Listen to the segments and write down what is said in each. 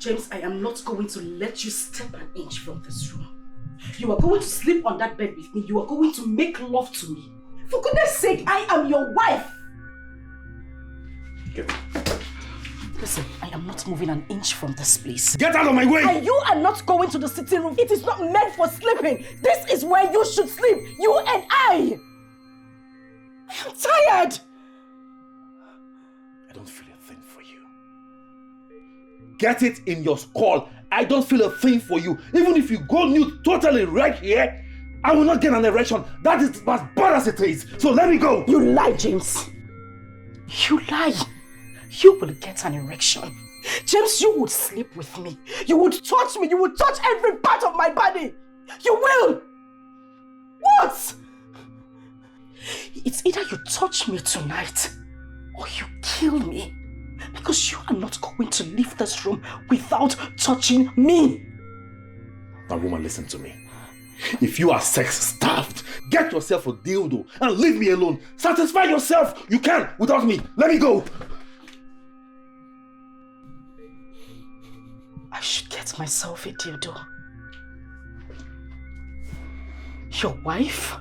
James, I am not going to let you step an inch from this room. You are going to sleep on that bed with me. You are going to make love to me. For goodness sake, I am your wife. Get out. Listen, I am not moving an inch from this place. Get out of my way! And you are not going to the sitting room. It is not meant for sleeping. This is where you should sleep. You and I. I am tired. I don't feel a thing for you. Get it in your skull. I don't feel a thing for you. Even if you go nude totally right here, I will not get an erection. That is as bad as it is. So let me go. You lie, James. You lie. You will get an erection. James, you would sleep with me. You would touch me. You would touch every part of my body. You will. What? It's either you touch me tonight or you kill me. Because you are not going to leave this room without touching me. Now, woman, listen to me. If you are sex-starved, get yourself a dildo and leave me alone. Satisfy yourself. You can without me. Let me go. I should get myself a dildo. Your wife?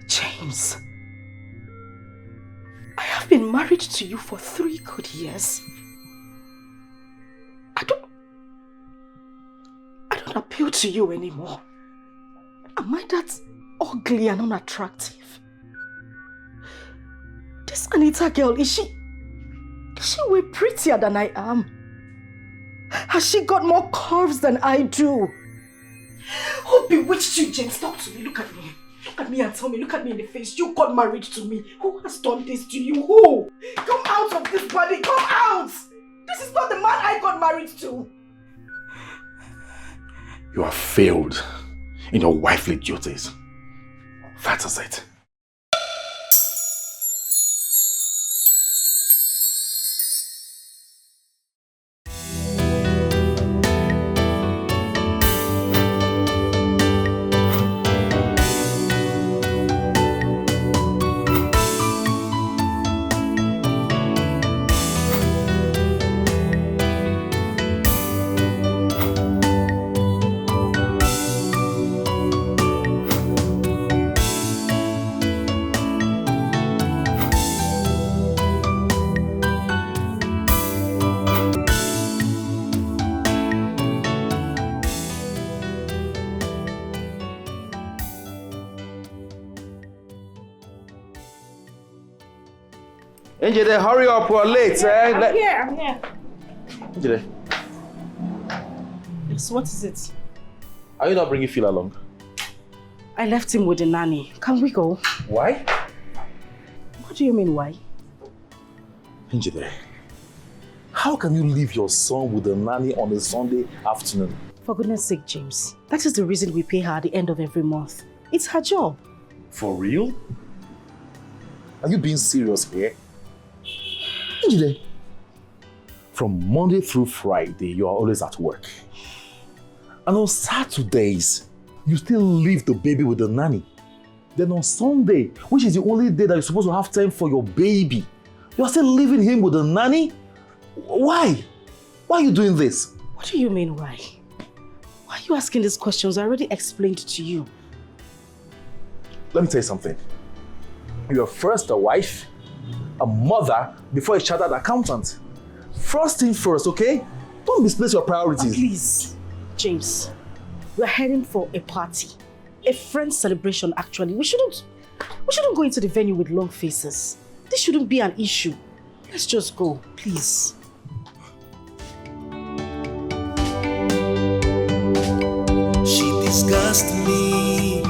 James. I have been married to you for 3 good years. I don't appeal to you anymore. Am I that ugly and unattractive? This Anita girl, is she way prettier than I am? Has she got more curves than I do? Who bewitched you, James? Talk to me, look at me. Look at me and tell me, look at me in the face. You got married to me. Who has done this to you? Who? Come out of this body, come out! This is not the man I got married to. You have failed in your wifely duties. That is it. Angela, hurry up, we're late. I'm here. Angela. Yes, what is it? Are you not bringing Phil along? I left him with the nanny. Can we go? Why? What do you mean, why? Angela, how can you leave your son with the nanny on a Sunday afternoon? For goodness sake, James. That is the reason we pay her at the end of every month. It's her job. For real? Are you being serious here? Angela, from Monday through Friday, you are always at work. And on Saturdays, you still leave the baby with the nanny. Then on Sunday, which is the only day that you're supposed to have time for your baby, you're still leaving him with the nanny? Why? Why are you doing this? What do you mean, why? Why are you asking these questions? I already explained to you. Let me tell you something. You're first a wife, a mother, before a chartered accountant. First thing first, okay? Don't misplace your priorities. Please, James, we're heading for a party. A friend's celebration, actually. We shouldn't go into the venue with long faces. This shouldn't be an issue. Let's just go, please. She disgusts me,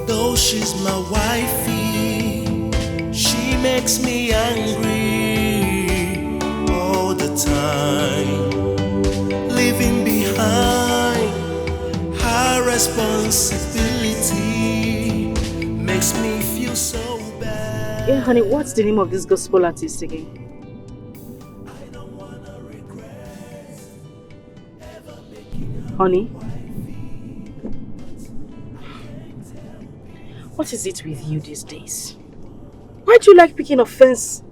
though she's my wifey. She makes me angry all the time, leaving behind her responsibility makes me feel so bad. Yeah, honey, what's the name of this gospel artist again? Honey? What is it with you these days? Why do you like picking offense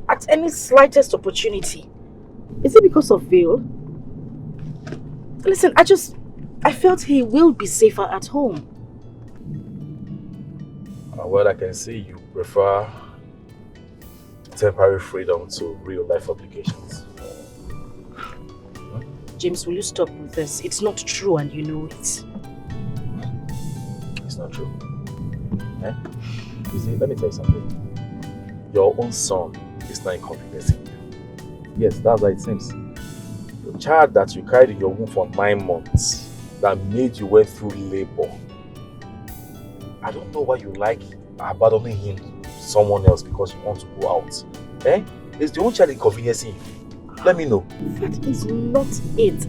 at any slightest opportunity? Is it because of Bill? Listen, I felt he will be safer at home. Well, I can see you prefer temporary freedom to real life obligations. James, will you stop with this? It's not true and you know it. It's not true. Eh? You see, let me tell you something. Your own son is not inconveniencing you. Yes, that's how it seems. The child that you carried in your womb for 9 months that made you went through labor. I don't know why you like abandoning him to someone else because you want to go out. Eh? Is the only child inconveniencing you? Let me know. That is not it.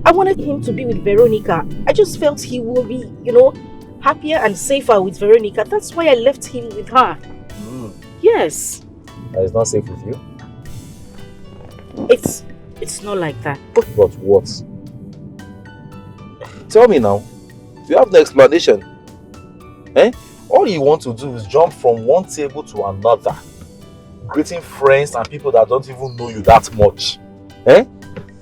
I wanted him to be with Veronica. I just felt he will be, happier and safer with Veronica. That's why I left him with her. Yes. It's not safe with you? It's not like that. But what? Tell me now. You have no explanation. Eh? All you want to do is jump from one table to another, greeting friends and people that don't even know you that much. Eh?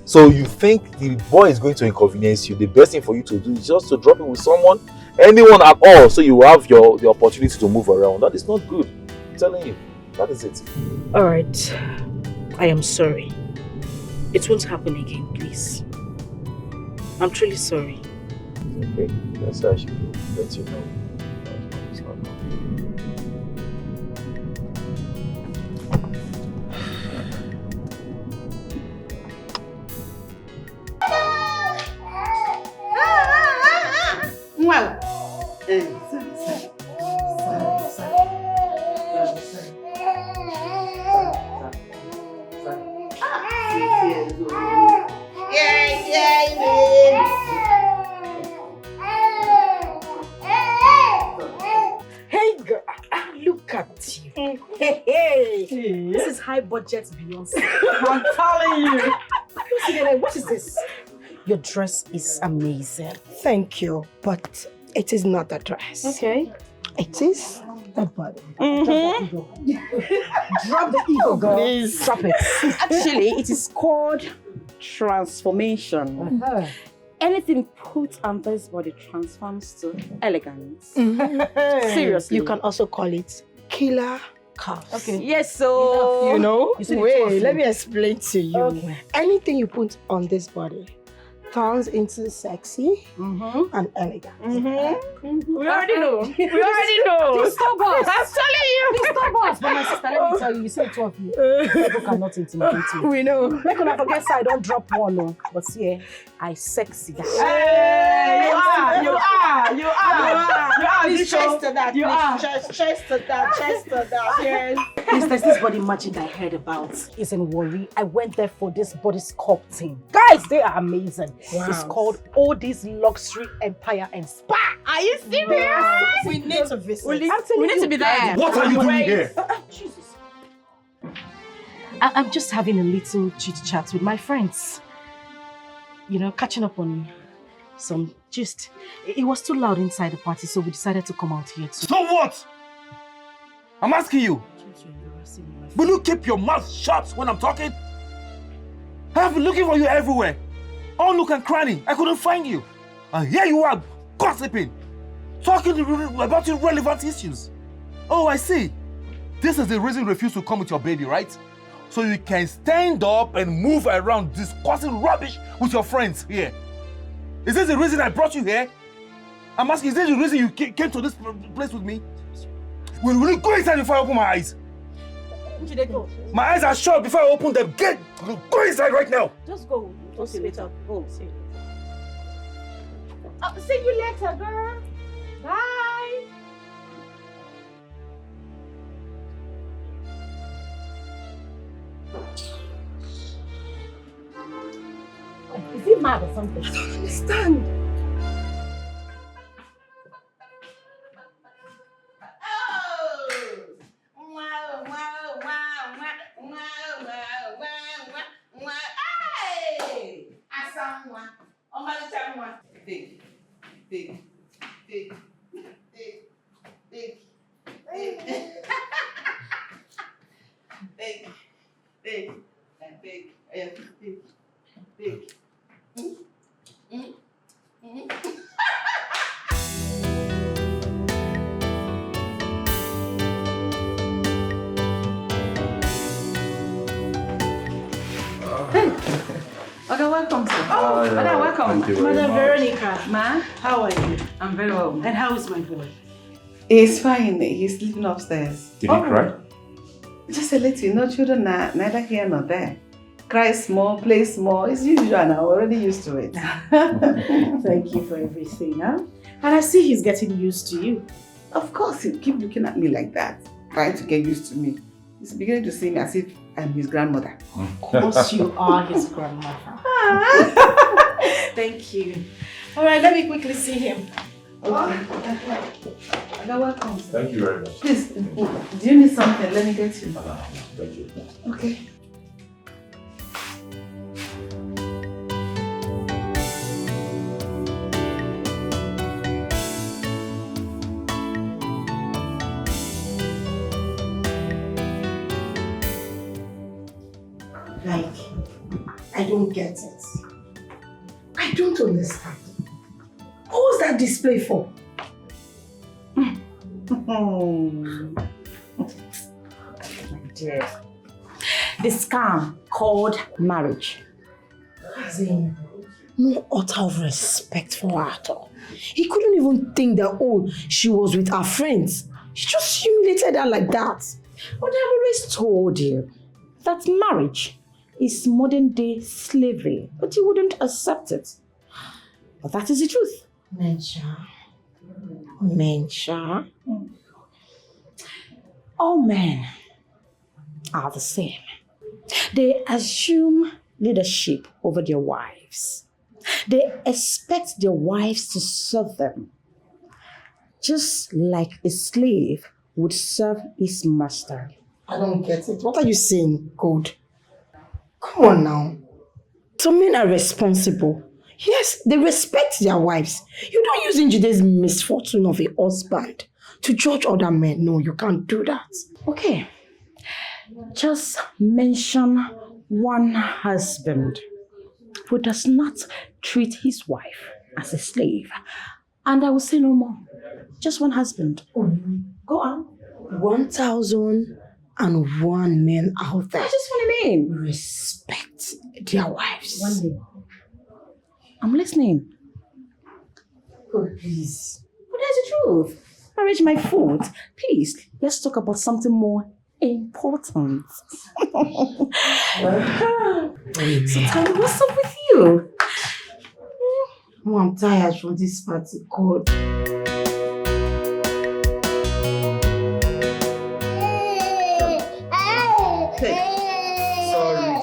So you think the boy is going to inconvenience you. The best thing for you to do is just to drop him with someone, anyone at all, so you have the opportunity to move around. That is not good. I'm telling you. That is it. Alright. I am sorry. It won't happen again, please. I'm truly sorry. Okay. That's why I should let you know. It's not good. Well, Hey girl, look at you. Hey. This is high budget Beyonce. I'm telling you. What is this? Your dress is amazing. Thank you, but it is not a dress. Okay. It is the body. Drop the ego, girl. Please. Drop it. Actually, it is called transformation. Anything put on this body transforms to elegance. Seriously. You can also call it killer curves. Okay. Yes, so You know? You see the two of Wait, you. let me explain to you. Okay. Anything you put on this body turns into sexy and elegant. we already know. We already know. Stop us. I'm telling you. Stop us. But my sister, let me tell you, you see the two of you. People cannot intimidate you. We know. Make una forget say I don't drop one, no. But see, I sexy. Hey, you are. Please chest to that. You are. Chest to that. Yes. There's this body magic I heard about. It's in Warri. I went there for this body sculpting. Guys, they are amazing. Wow. It's called Odie's Luxury Empire and Spa. Are you serious? We need to visit. We need to be there. What are you doing here? Jesus. I'm just having a little chit-chat with my friends. Catching up on some gist. It was too loud inside the party, so we decided to come out here too. So what? I'm asking you. Will you keep your mouth shut when I'm talking? I've been looking for you everywhere. All nook and cranny. I couldn't find you. And here you are gossiping. Talking about irrelevant issues. Oh, I see. This is the reason you refuse to come with your baby, right? So you can stand up and move around discussing rubbish with your friends here. Is this the reason I brought you here? I'm asking, is this the reason you came to this place with me? Will you go inside before I open my eyes? My eyes are shut before I open them. Go inside right now. Just go. We'll see you later. Go. See you later. See you later, girl. Bye. Is he mad or something? I don't understand. Big. Okay, welcome, sir. Oh, Madam, welcome. Thank you very Madam much. Veronica, Ma, how are you? I'm very well. And how is my boy? He's fine. He's sleeping upstairs. Did he cry? Just a little. No children are neither here nor there. Cry small, play small. It's usual now. We're already used to it. Thank you for everything, huh? And I see he's getting used to you. Of course, he keep looking at me like that, trying to get used to me. He's beginning to see me as if I'm his grandmother. Of course you are his grandmother. Thank you. All right, let me quickly see him. Okay. You're welcome. Thank you very much. Please, do you need something? Let me get you. Thank you. Okay. Like, I don't get it. I don't understand. What was that display for? Dear. The scam called marriage. As in, no utter of respect for her at all. He couldn't even think that, oh, she was with her friends. He just humiliated her like that. But I've always told you that marriage is modern day slavery, but you wouldn't accept it. But that is the truth. Mensha. All men are the same. They assume leadership over their wives. They expect their wives to serve them, just like a slave would serve his master. I don't get it. What are you saying, God? Come on now. Some men are responsible. Yes, they respect their wives. You don't use Njide's misfortune of a husband to judge other men. No, you can't do that. Okay, just mention one husband who does not treat his wife as a slave, and I will say no more. Just one husband. Go on. 1,001 men out there I just want a name. respect their wives. One name. I'm listening. God, please. But that's the truth. Arrange my food. Please, let's talk about something more important. So tell me, what's up with you? Oh, I'm tired from this party, God.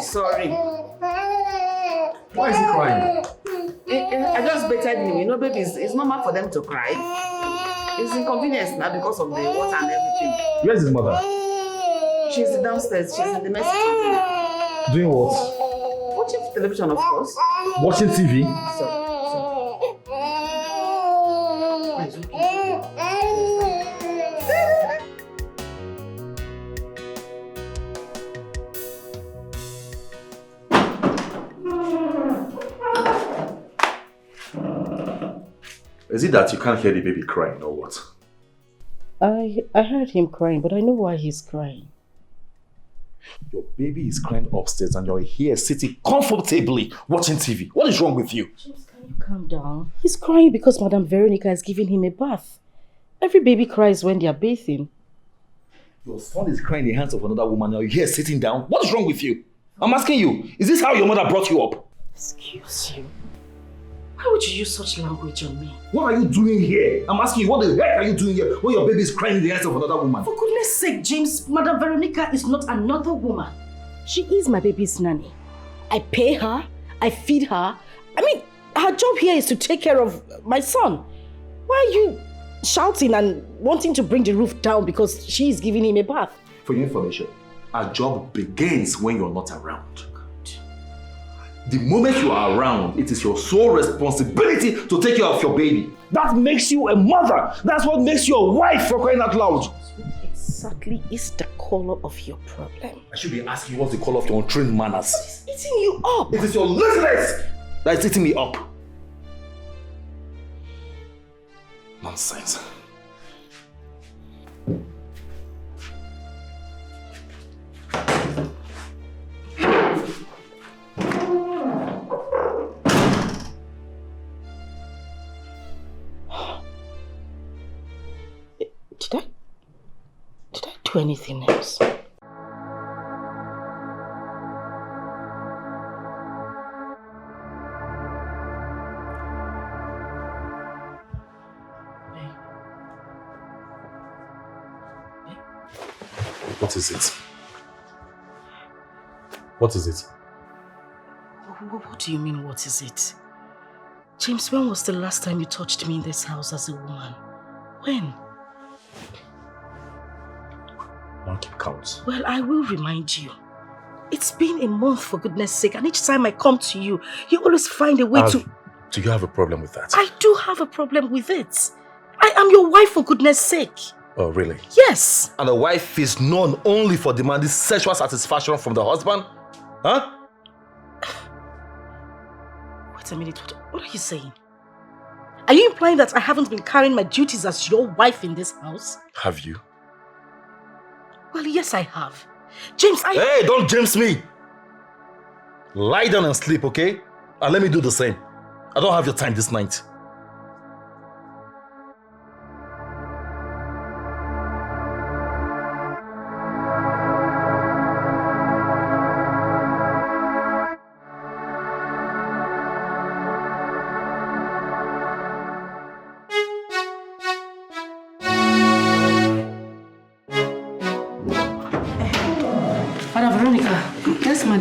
Sorry. Why is he crying? I just bettered him. You know, baby, it's normal for them to cry. It's inconvenience now because of the water and everything. Where's his mother? She's downstairs. She's in the mess kitchen. Doing what? Watching television, of course. Watching TV? Sorry. Is it that you can't hear the baby crying or what? I heard him crying, but I know why he's crying. Your baby is crying upstairs and you're here sitting comfortably watching TV. What is wrong with you? James, can you calm down? He's crying because Madam Veronica is giving him a bath. Every baby cries when they are bathing. Your son is crying in the hands of another woman and you're here sitting down. What is wrong with you? I'm asking you, is this how your mother brought you up? Excuse you. Why would you use such language on me? What are you doing here? I'm asking you, what the heck are you doing here when your baby is crying in the hands of another woman? For goodness sake, James, Madam Veronica is not another woman. She is my baby's nanny. I pay her, I feed her. I mean, her job here is to take care of my son. Why are you shouting and wanting to bring the roof down because she is giving him a bath? For your information, our job begins when you're not around. The moment you are around, it is your sole responsibility to take care of your baby. That makes you a mother. That's what makes you a wife, for crying out loud. What exactly is the color of your problem? I should be asking you what's the color of your untrained manners. It's eating you up. It is your laziness that is eating me up. Nonsense. Did I do anything else? What is it? What is it? What do you mean, what is it? James, when was the last time you touched me in this house as a woman? When? Don't keep count. Well, I will remind you. It's been a month, for goodness sake, and each time I come to you, you always find a way to... Do you have a problem with that? I do have a problem with it. I am your wife, for goodness sake. Oh, really? Yes. And a wife is known only for demanding sexual satisfaction from the husband? Huh? Wait a minute, what are you saying? Are you implying that I haven't been carrying my duties as your wife in this house? Have you? Well, yes, I have. James, Hey, don't James me! Lie down and sleep, okay? And let me do the same. I don't have your time this night.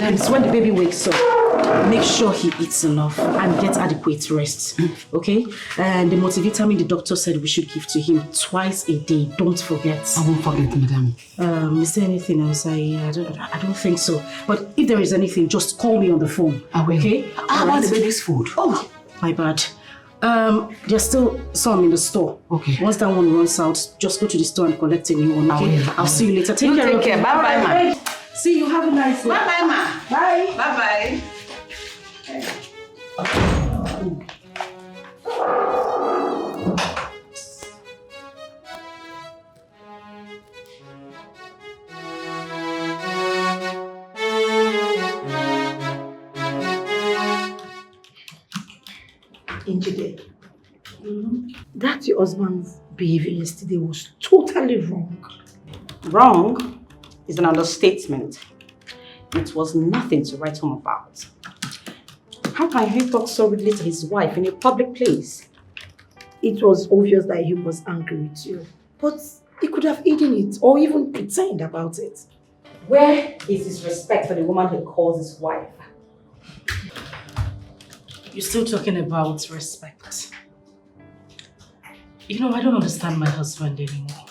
It's when the baby wakes up, make sure he eats enough and gets adequate rest, okay? And the multivitamin the doctor said we should give to him twice a day. Don't forget. I won't forget, madam. Is there anything else? I don't think so. But if there is anything, just call me on the phone. I will. Okay? How about the baby's food? Oh, my bad. There's still some in the store. Okay. Once that one runs out, just go to the store and collect a new one. Okay? I'll see you later. Take care. Bye-bye, ma. See you. Have a nice day. Bye-bye, ma. Bye. Bye-bye. Injide, that your husband's behavior yesterday was totally wrong. Wrong is an understatement. It was nothing to write home about. How can he talk so rudely to his wife in a public place? It was obvious that he was angry with you, but he could have hidden it or even pretend about it. Where is his respect for the woman he calls his wife? You're still talking about respect. You know, I don't understand my husband anymore.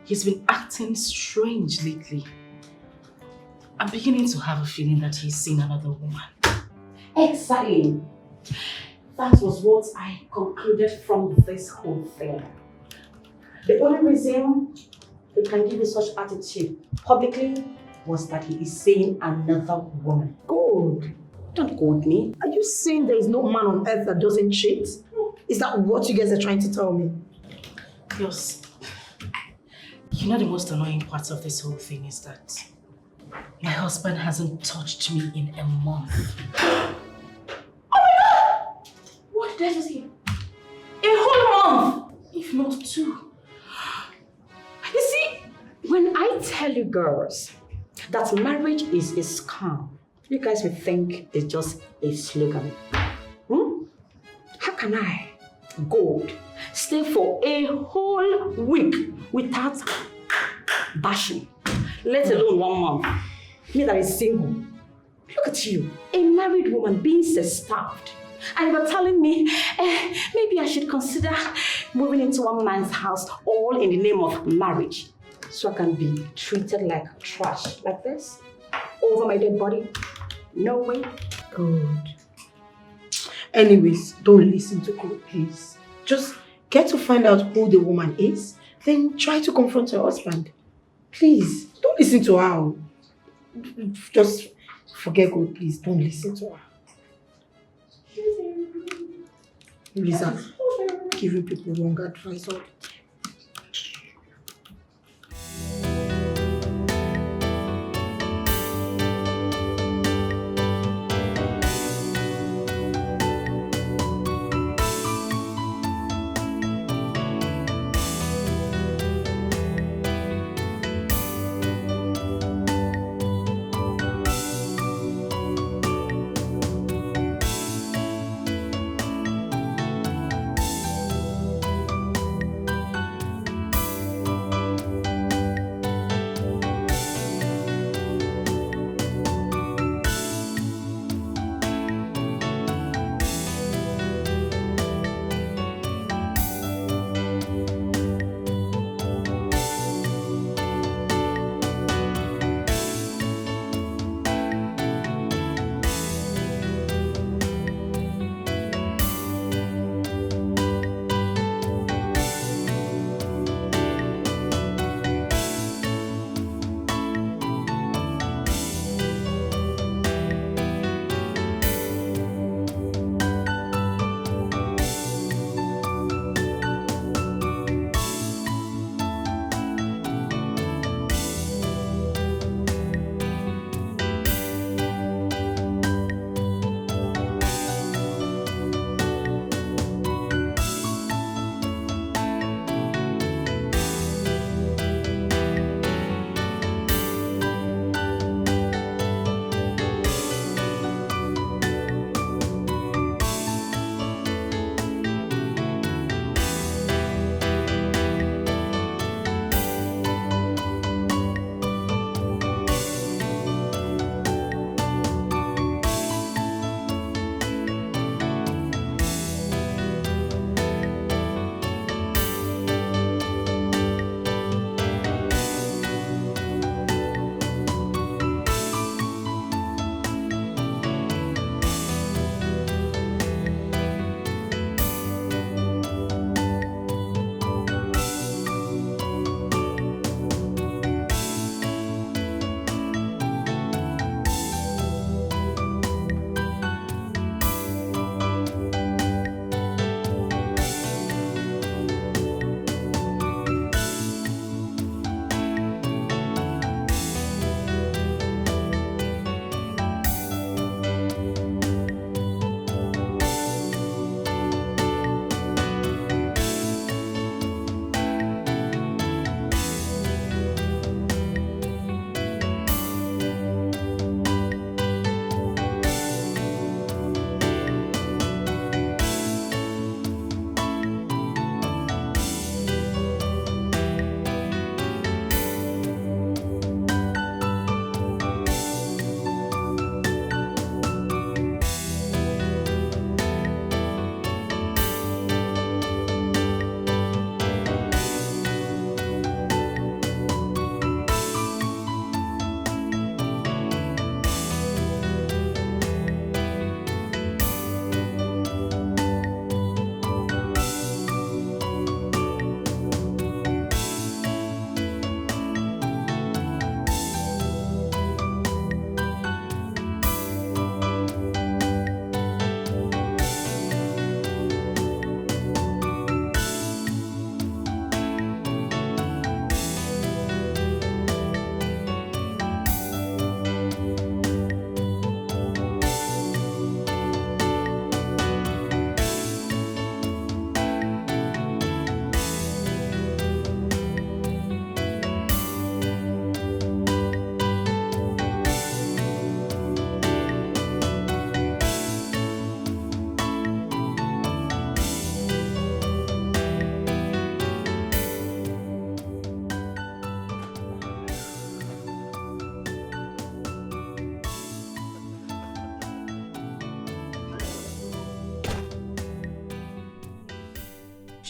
He's been acting strange lately. I'm beginning to have a feeling that he's seen another woman. Exactly. That was what I concluded from this whole thing. The only reason he can give you such attitude publicly was that he is seeing another woman. Good. Don't quote me. Are you saying there is no man on earth that doesn't cheat? Is that what you guys are trying to tell me? Yes. You know the most annoying part of this whole thing is that my husband hasn't touched me in a month. Oh my God! What did I just hear? A whole month! If not two. You see, when I tell you girls that marriage is a scam, you guys will think it's just a slogan. How can I, Gold, stay for a whole week without bashing, let alone 1 month? Me that is single. Look at you, a married woman being starved. And you're telling me, maybe I should consider moving into one man's house all in the name of marriage, so I can be treated like trash like this over my dead body? No way. Good. Anyways, don't listen to Gold, please. Just get to find out who the woman is, then try to confront her husband. Please, don't listen to her. Just forget God, please. Don't listen to her. Lisa, giving people wrong advice all the time.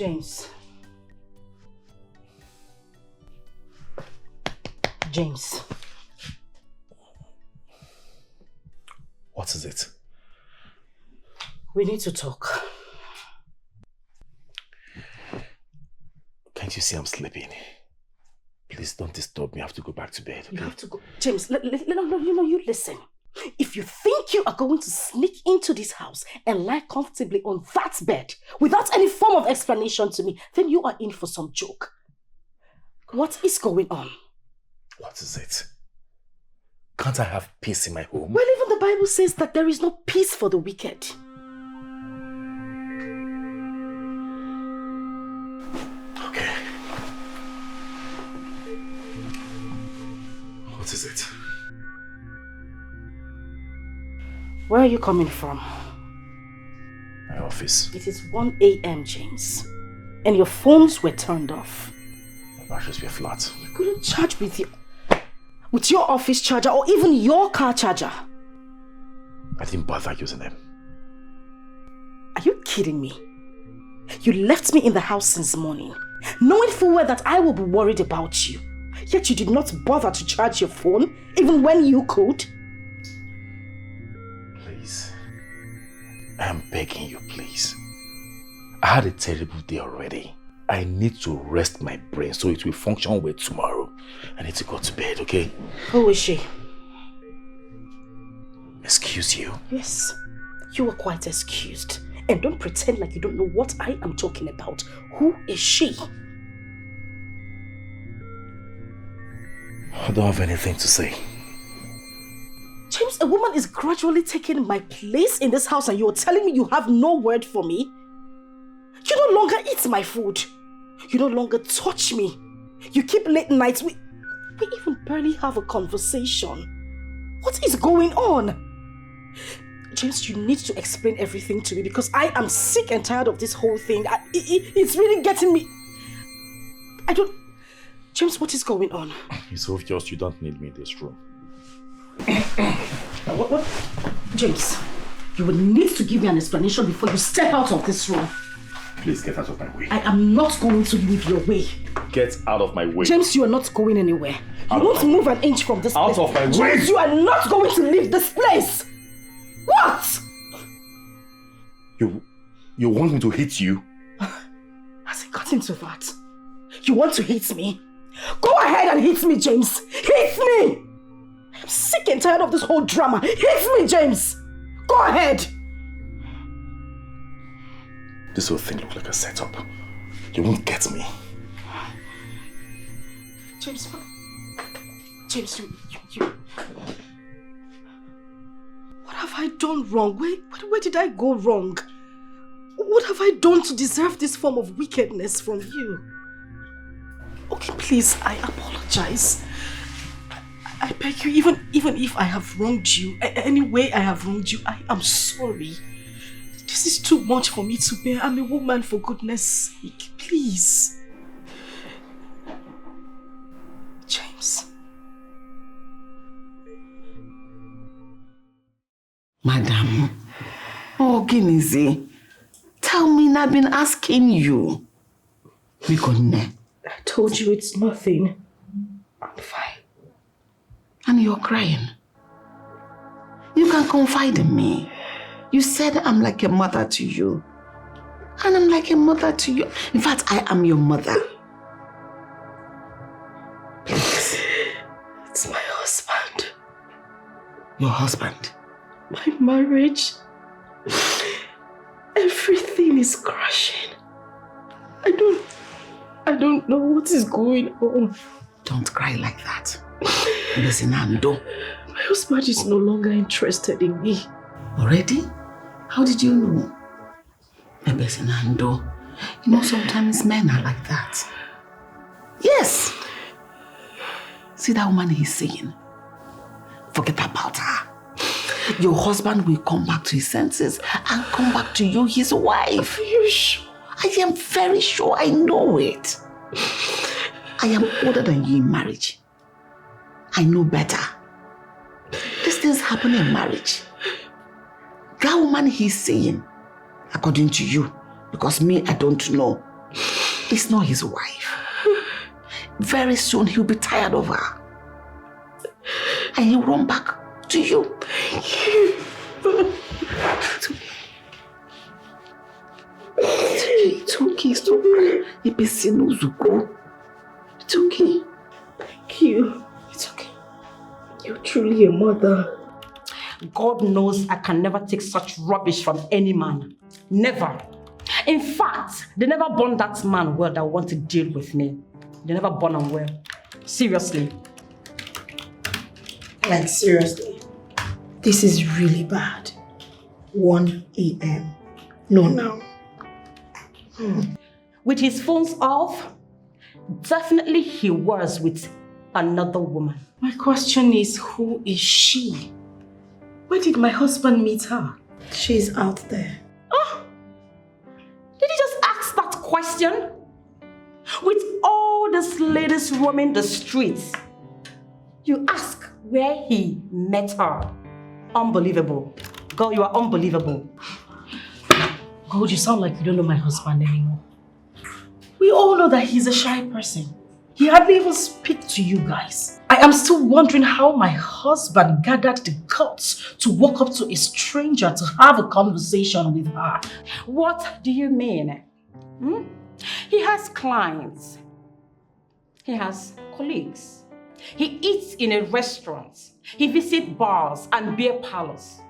James. James. What is it? We need to talk. Can't you see I'm sleeping? Please don't disturb me. I have to go back to bed. Okay? You have to go. James, no, you listen. If you think you are going to sneak into this house and lie comfortably on that bed without any form of explanation to me, then you are in for some joke. What is going on? What is it? Can't I have peace in my home? Well, even the Bible says that there is no peace for the wicked. Okay. What is it? Where are you coming from? My office. It is 1 a.m., James. And your phones were turned off. My batteries were flat. You couldn't charge with your office charger or even your car charger. I didn't bother using them. Are you kidding me? You left me in the house since morning, knowing full well that I will be worried about you. Yet you did not bother to charge your phone, even when you could. Please. I am begging you, please. I had a terrible day already. I need to rest my brain so it will function well tomorrow. I need to go to bed, okay? Who is she? Excuse you? Yes, you are quite excused. And don't pretend like you don't know what I am talking about. Who is she? I don't have anything to say. James, a woman is gradually taking my place in this house and you're telling me you have no word for me? You no longer eat my food. You no longer touch me. You keep late nights. We even barely have a conversation. What is going on? James, you need to explain everything to me because I am sick and tired of this whole thing. It's really getting me. James, what is going on? It's obvious you don't need me in this room. What? James, you will need to give me an explanation before you step out of this room. Please get out of my way. I am not going to leave your way. Get out of my way. James, you are not going anywhere. You won't move an inch from this place. Out of my way. James, you are not going to leave this place. What? You want me to hit you? Has it gotten to that? You want to hit me? Go ahead and hit me, James. Hit me! I'm sick and tired of this whole drama. Hit me, James! Go ahead! This whole thing looks like a setup. You won't get me. James, you... What have I done wrong? Where did I go wrong? What have I done to deserve this form of wickedness from you? Okay, please, I apologize. I beg you, even if I have wronged you, any way I have wronged you, I am sorry. This is too much for me to bear. I'm a woman, for goodness sake. Please. James. Madam, Ginizi, tell me, I've been asking you. I told you it's nothing. I'm fine. And you're crying. You can confide in me. You said I'm like a mother to you. And I'm like a mother to you. In fact, I am your mother. Please. It's my husband. Your husband? My marriage. Everything is crashing. I don't know what is going on. Don't cry like that. Besinando. My husband is no longer interested in me. Already? How did you know? Besinando. You know, sometimes men are like that. Yes. See that woman he's saying? Forget about her. Your husband will come back to his senses and come back to you, his wife. Are you sure? I am very sure. I know it. I am older than you in marriage. I know better. These things happen in marriage. That woman he's saying, according to you, because me, I don't know, it's not his wife. Very soon he'll be tired of her. And he'll run back to you. It's okay. It's okay. It's okay. Thank you. It's okay. You're truly a mother. God knows I can never take such rubbish from any man. Never. In fact, they never born that man well that want to deal with me. They never born him well. Seriously. Like, seriously. This is really bad. 1 a.m. No, now. With his phones off, definitely he was with another woman. My question is, who is she? Where did my husband meet her? She's out there. Oh! Did you just ask that question? With all these ladies roaming the streets, you ask where he met her. Unbelievable. Girl, you are unbelievable. God, you sound like you don't know my husband anymore. We all know that he's a shy person. He hardly even speaks to you guys. I am still wondering how my husband gathered the guts to walk up to a stranger to have a conversation with her. What do you mean? He has clients. He has colleagues. He eats in a restaurant. He visits bars and beer parlors.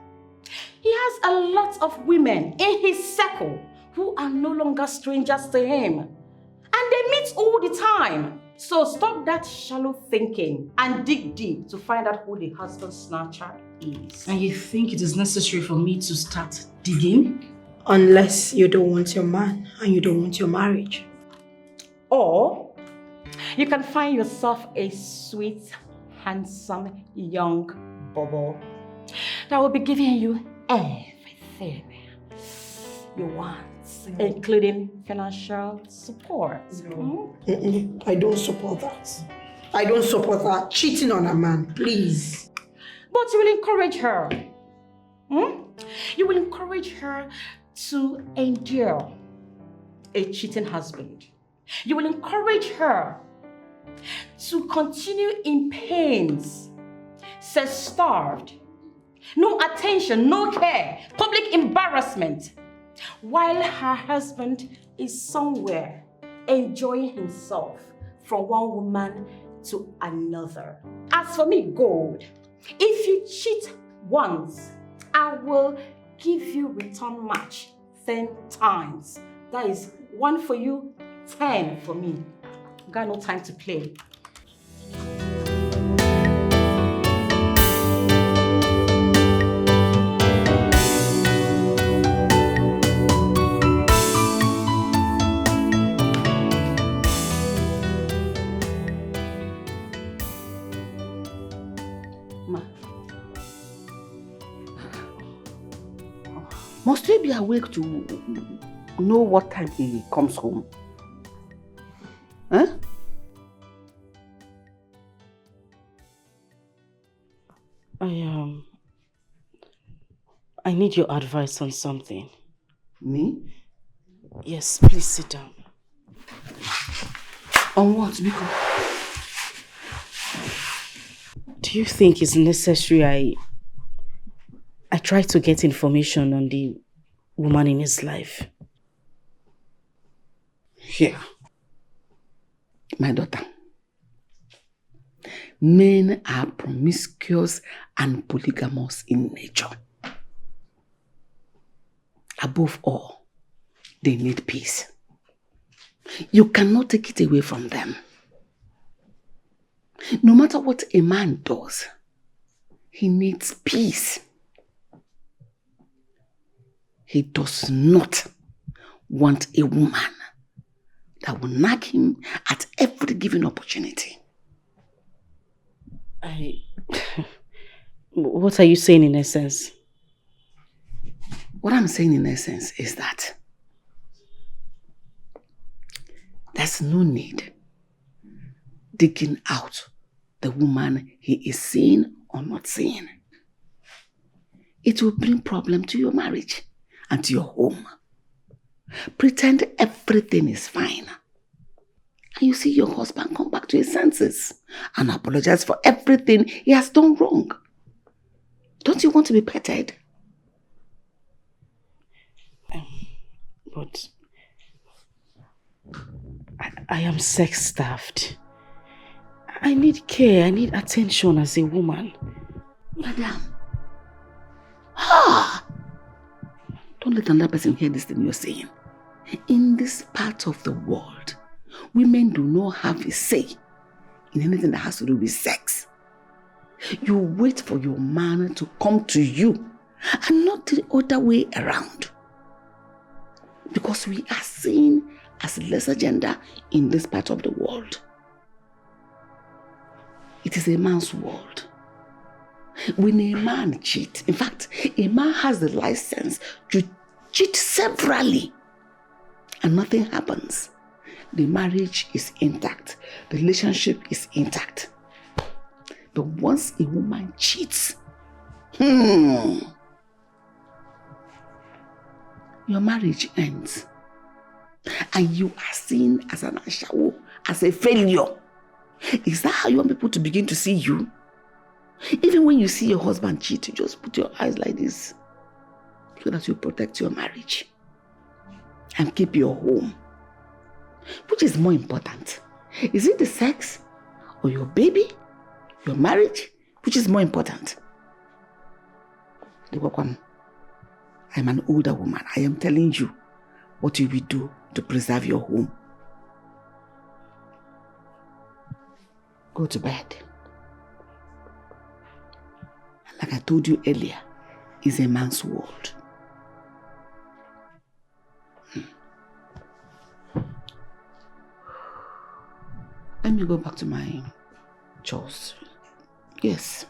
He has a lot of women in his circle who are no longer strangers to him. And they meet all the time. So stop that shallow thinking and dig deep to find out who the husband snatcher is. And you think it is necessary for me to start digging? Unless you don't want your man and you don't want your marriage. Or you can find yourself a sweet, handsome, young bubble that will be giving you everything you want, including financial support. I don't support that. I don't support that. Cheating on a man, please. But you will encourage her. You will encourage her to endure a cheating husband. You will encourage her to continue in pains, self-starved, no attention, no care, public embarrassment, while her husband is somewhere enjoying himself from one woman to another. As for me, Gold, if you cheat once, I will give you return match 10 times. That is 1 for you, 10 for me. Got no time to play. Must we be awake to know what time he comes home? Huh? I need your advice on something. Me? Yes, please sit down. On what? Because do you think it's necessary I try to get information on the woman in his life? Here. My daughter. Men are promiscuous and polygamous in nature. Above all, they need peace. You cannot take it away from them. No matter what a man does, he needs peace. He does not want a woman that will nag him at every given opportunity. What are you saying in essence? What I'm saying in essence is that there's no need digging out the woman he is seeing or not seeing. It will bring problem to your marriage and to your home. Pretend everything is fine. And you see your husband come back to his senses and apologize for everything he has done wrong. Don't you want to be petted? But I am sex-starved. I need care. I need attention as a woman. Madam. Don't let another person hear this thing you're saying. In this part of the world, women do not have a say in anything that has to do with sex. You wait for your man to come to you and not the other way around. Because we are seen as lesser gender in this part of the world. It is a man's world. When a man cheats, in fact, a man has the license to cheat severally and nothing happens. The marriage is intact. The relationship is intact. But once a woman cheats, your marriage ends. And you are seen as an ashawo, as a failure. Is that how you want people to begin to see you? Even when you see your husband cheat, you just put your eyes like this so that you protect your marriage and keep your home. Which is more important? Is it the sex or your baby, your marriage? Which is more important? I'm an older woman. I am telling you what you will do to preserve your home. Go to bed. Like I told you earlier, it's a man's world. Let me go back to my chores. Yes.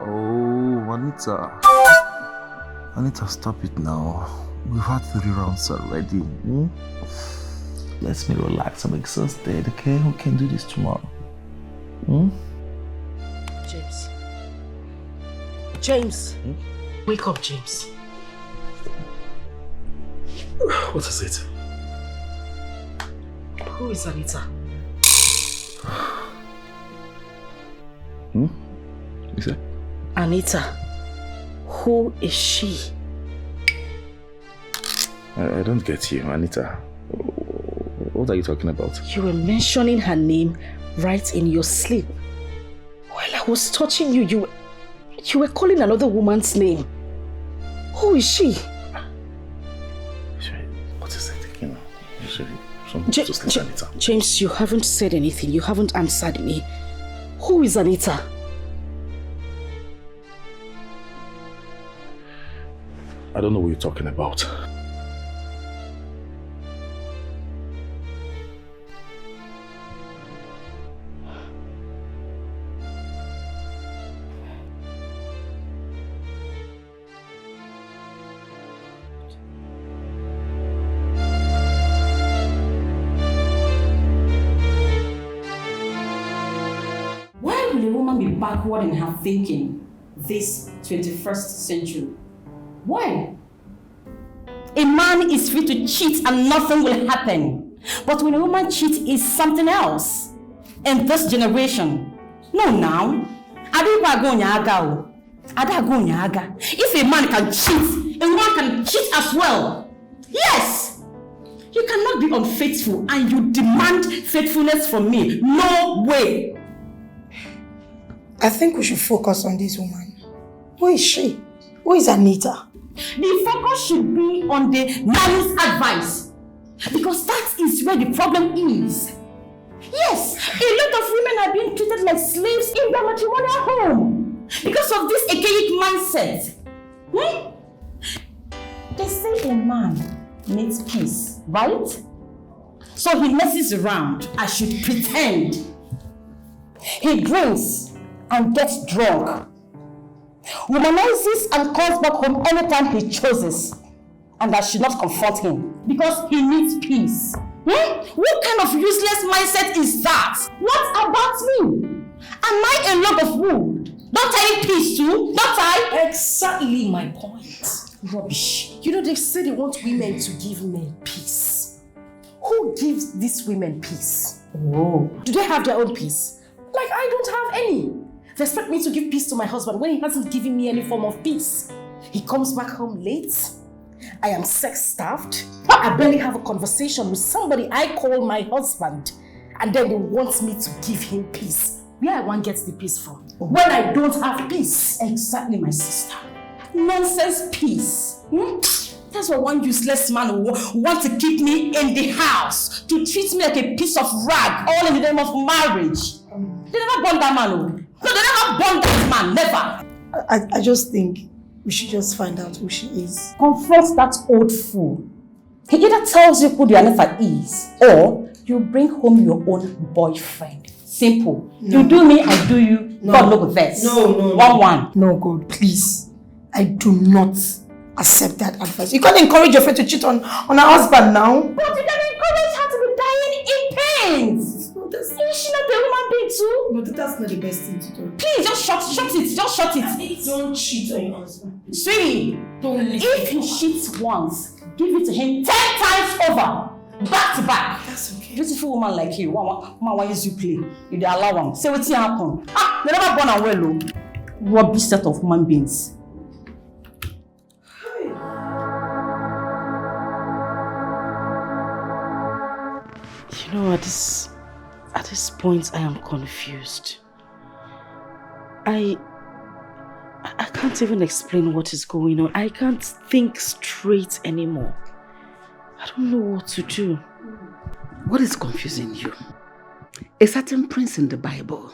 Oh, Anita, stop it now. We've had 3 rounds already. Let me relax. I'm exhausted, okay? We can do this tomorrow. James. Wake up, James. What is it? Who is Anita? You said? Anita. Who is she? I don't get you, Anita. What are you talking about? You were mentioning her name right in your sleep. While I was touching you, you were calling another woman's name. Who is she? What is it? You know, Anita. James, you haven't said anything. You haven't answered me. Who is Anita? I don't know what you're talking about. Why will a woman be backward in her thinking this 21st century? Why? A man is free to cheat and nothing will happen. But when a woman cheats, it's something else. In this generation, no now. If a man can cheat, a woman can cheat as well. Yes! You cannot be unfaithful and you demand faithfulness from me. No way! I think we should focus on this woman. Who is she? Who is Anita? The focus should be on the nanny's advice. Because that is where the problem is. Yes, a lot of women are being treated like slaves in their matrimonial home. Because of this archaic mindset. They say a man needs peace, right? So he messes around. I should pretend. He drinks and gets drunk. Womanizes and comes back home anytime he chooses. And I should not confront him because he needs peace. What kind of useless mindset is that? What about me? Am I a log of wood? Don't I need peace too? Don't I? Exactly my point. Rubbish. You know, they say they want women to give men peace. Who gives these women peace? Oh. Do they have their own peace? Like I don't have any. They expect me to give peace to my husband when he hasn't given me any form of peace. He comes back home late. I am sex-starved. I barely have a conversation with somebody I call my husband. And then he wants me to give him peace. Where I want gets the peace from? When I don't have peace. Exactly, my sister. Nonsense peace. That's what one useless man who wants to keep me in the house, to treat me like a piece of rag, all in the name of marriage. They never born that man. No, they never born that man, never. I just think we should just find out who she is. Confront that old fool. He either tells you who the Anita is, or you bring home your own boyfriend. Simple. No. You do me, I do you. No. God look at that. No. 1-1. No, God, please. I do not accept that advice. You can't encourage your friend to cheat on her husband now. But you can encourage her to be dying in pain. Is she not a human being too? But that's not the best thing to do. Please, just shut it. Just shut it. Don't cheat on your husband. Sweetie, if he cheats once, give it to him 10 times over. Back to back. That's okay. Beautiful woman like you, why use you play? You dey allow him. Say what's happen. They never born and well. Rubbish set of human beings. You know, at this point, I am confused. I can't even explain what is going on. I can't think straight anymore. I don't know what to do. What is confusing you? A certain prince in the Bible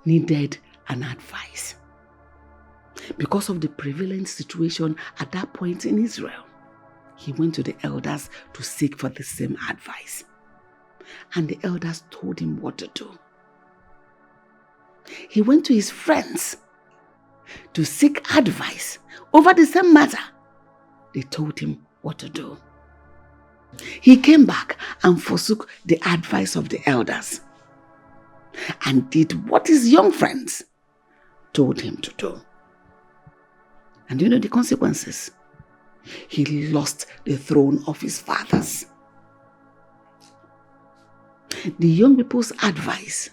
needed an advice because of the prevalent situation at that point in Israel. He went to the elders to seek for the same advice. And the elders told him what to do. He went to his friends to seek advice over the same matter. They told him what to do. He came back and forsook the advice of the elders and did what his young friends told him to do. And you know the consequences? He lost the throne of his fathers. The young people's advice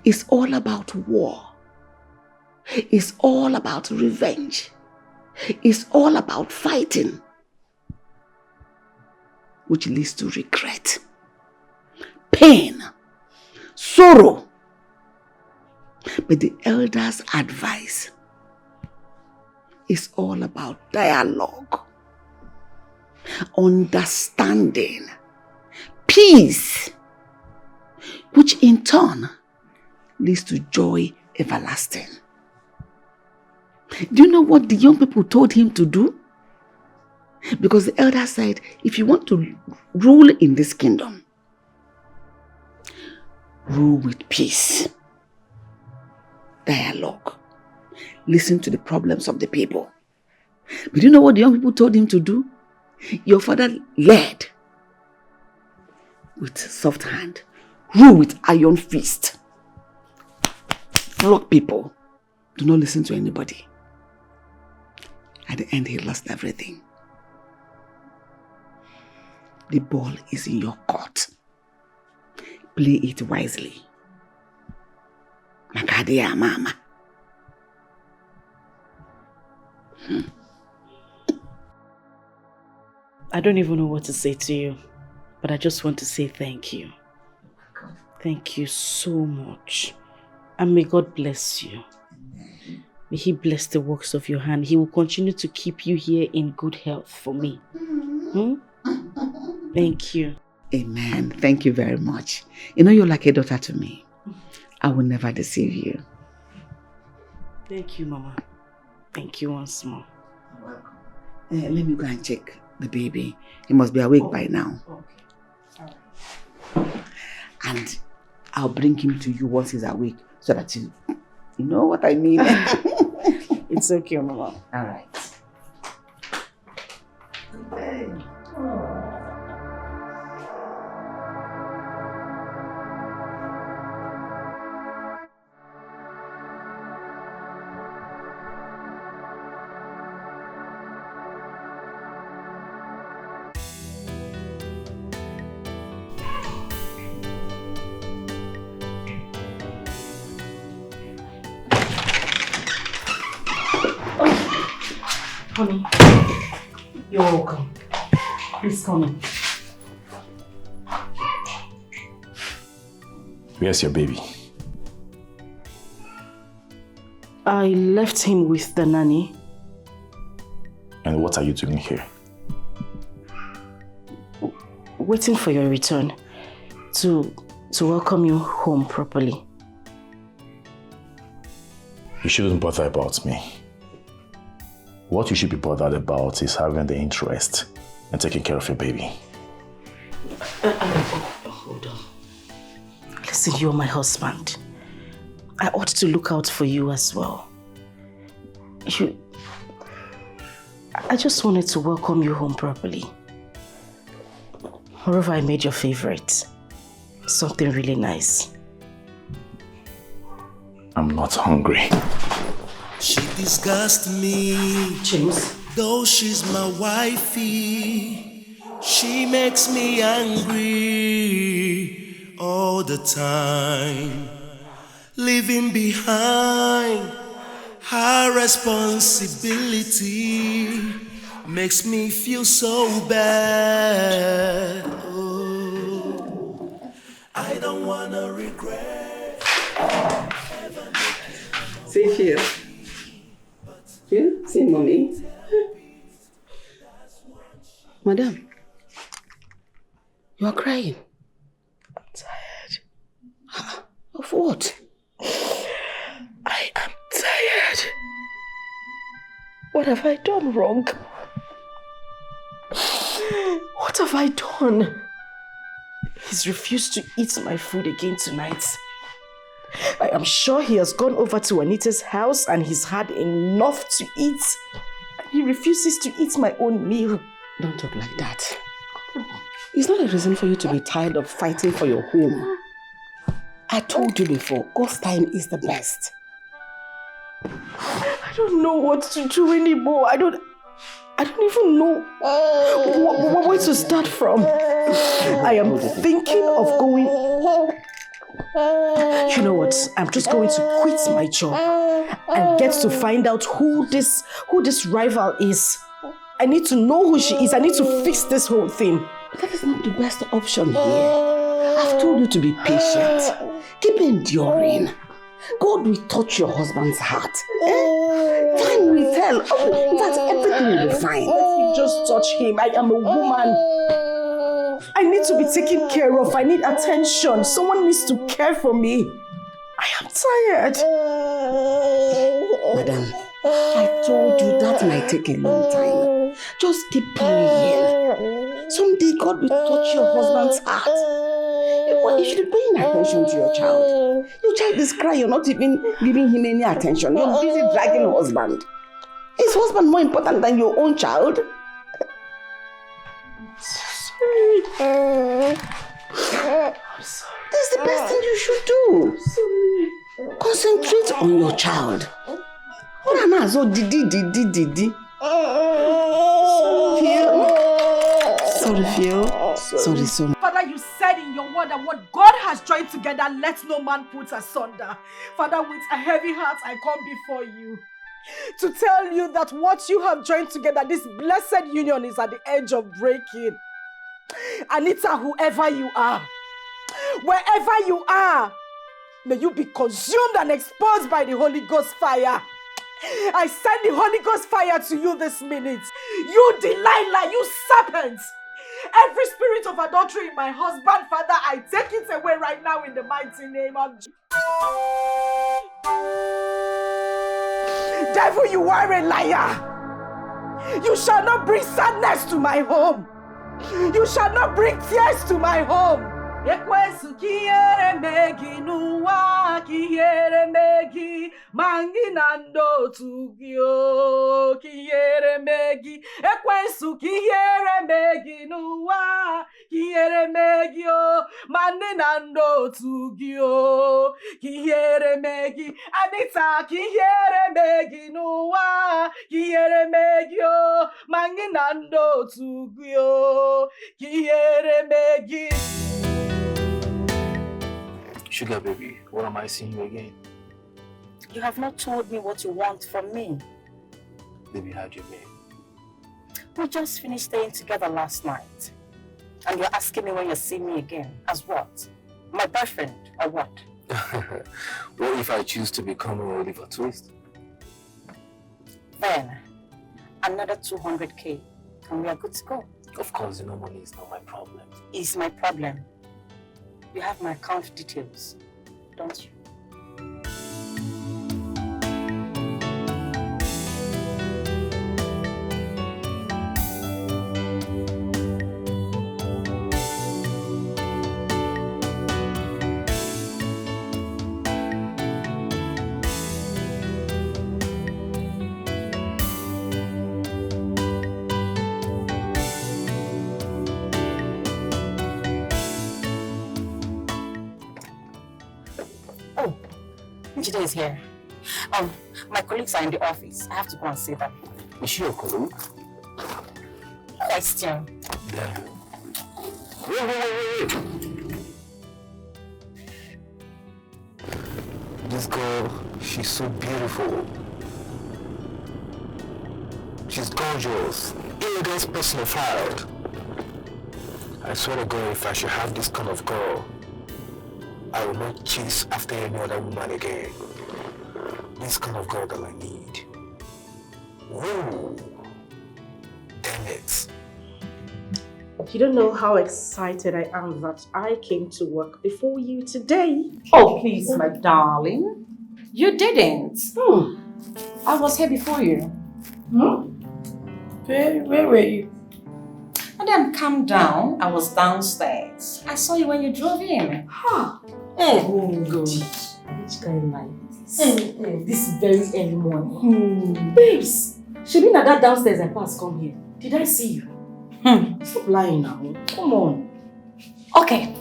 is all about war. It's all about revenge. It's all about fighting, which leads to regret, pain, sorrow. But the elders' advice is all about dialogue, understanding, peace, which in turn leads to joy everlasting. Do you know what the young people told him to do? Because the elder said, if you want to rule in this kingdom, rule with peace, dialogue, listen to the problems of the people. But do you know what the young people told him to do? Your father led with soft hand, rule with iron fist, flog people, do not listen to anybody. At the end, he lost everything. The ball is in your court. Play it wisely. Makadia mama. I don't even know what to say to you, but I just want to say thank you. Thank you so much. And may God bless you. May He bless the works of your hand. He will continue to keep you here in good health for me. Thank you. Amen. Thank you very much. You know, you're like a daughter to me. I will never deceive you. Thank you, Mama. Thank you once more. Let me go and check the baby. He must be awake by now. Okay. All right. And I'll bring him to you once he's awake so that you know what I mean. It's okay, Mama. All right. Hey. Honey, you're welcome. Please come in. Where's your baby? I left him with the nanny. And what are you doing here? Waiting for your return to welcome you home properly. You shouldn't bother about me. What you should be bothered about is having the interest and taking care of your baby. Hold on. Listen, you're my husband. I ought to look out for you as well. I just wanted to welcome you home properly. Moreover, I made your favorite. Something really nice. I'm not hungry. She disgusts me. James. Though she's my wifey, she makes me angry all the time. Leaving behind her responsibility makes me feel so bad. Oh, I don't wanna regret. See here. You see, mommy. Madam, you are crying. I'm tired. Of what? I am tired. What have I done wrong? What have I done? He's refused to eat my food again tonight. I am sure he has gone over to Anita's house and he's had enough to eat. And he refuses to eat my own meal. Don't talk like that. It's not a reason for you to be tired of fighting for your home. I told you before, God's time is the best. I don't know what to do anymore. I don't even know where to start from. I am thinking of going. You know what? I'm just going to quit my job and get to find out who this rival is. I need to know who she is. I need to fix this whole thing. But that is not the best option here. I've told you to be patient. Keep enduring. God will touch your husband's heart. Time will tell. In fact, everything will be fine. Let me just touch him. I am a woman. I need to be taken care of. I need attention. Someone needs to care for me. I am tired. Madam, I told you that might take a long time. Just keep praying. Someday God will touch your husband's heart. You should be paying attention to your child. Your child is crying. You're not even giving him any attention. You're busy dragging your husband. Is husband more important than your own child? I'm sorry. That's the best thing you should do. Concentrate on your child. Sorry. Father, you said in your word that what God has joined together, let no man put asunder. Father, with a heavy heart, I come before you to tell you that what you have joined together, this blessed union is at the edge of breaking. Anita, whoever you are, wherever you are, may you be consumed and exposed by the Holy Ghost fire. I send the Holy Ghost fire to you this minute. You Delilah, you serpent. Every spirit of adultery in my husband, Father, I take it away right now in the mighty name of Jesus. Devil, you are a liar. You shall not bring sadness to my home. You shall not bring tears to my home. Ekwesu kiere megi nuwa kiere megi manginando tugio kiere megi ekwesu kiere megi nuwa kiere megi o manginando tugio kiere megi Anita kiere megi nuwa kiere megi o manginando tugio kiere megi. Sugar baby, what am I seeing you again? You have not told me what you want from me. Baby, how'd you mean? We just finished staying together last night. And you're asking me when you'll see me again. As what? My boyfriend, or what? What if I choose to become a Oliver Twist? Then, another 200k, and we are good to go. Of course, money is not my problem. It's my problem. You have my account details, don't you? Anita is here. My colleagues are in the office. I have to go and see them. Is she your colleague? Question. Yeah. Wait. This girl, she's so beautiful. She's gorgeous. Elegance personified. I swear to God, if I should have this kind of girl, I will not chase after any other woman again. This kind of girl that I need. Whoa. Damn it. You don't know how excited I am that I came to work before you today. Oh, please, my darling. You didn't. I was here before you. Where were you? And then calm down. I was downstairs. I saw you when you drove in. God. Which kind like this? This is very early morning. Babes, she been at that downstairs and pass come here. Did I see you? Stop lying now. Come on. Okay.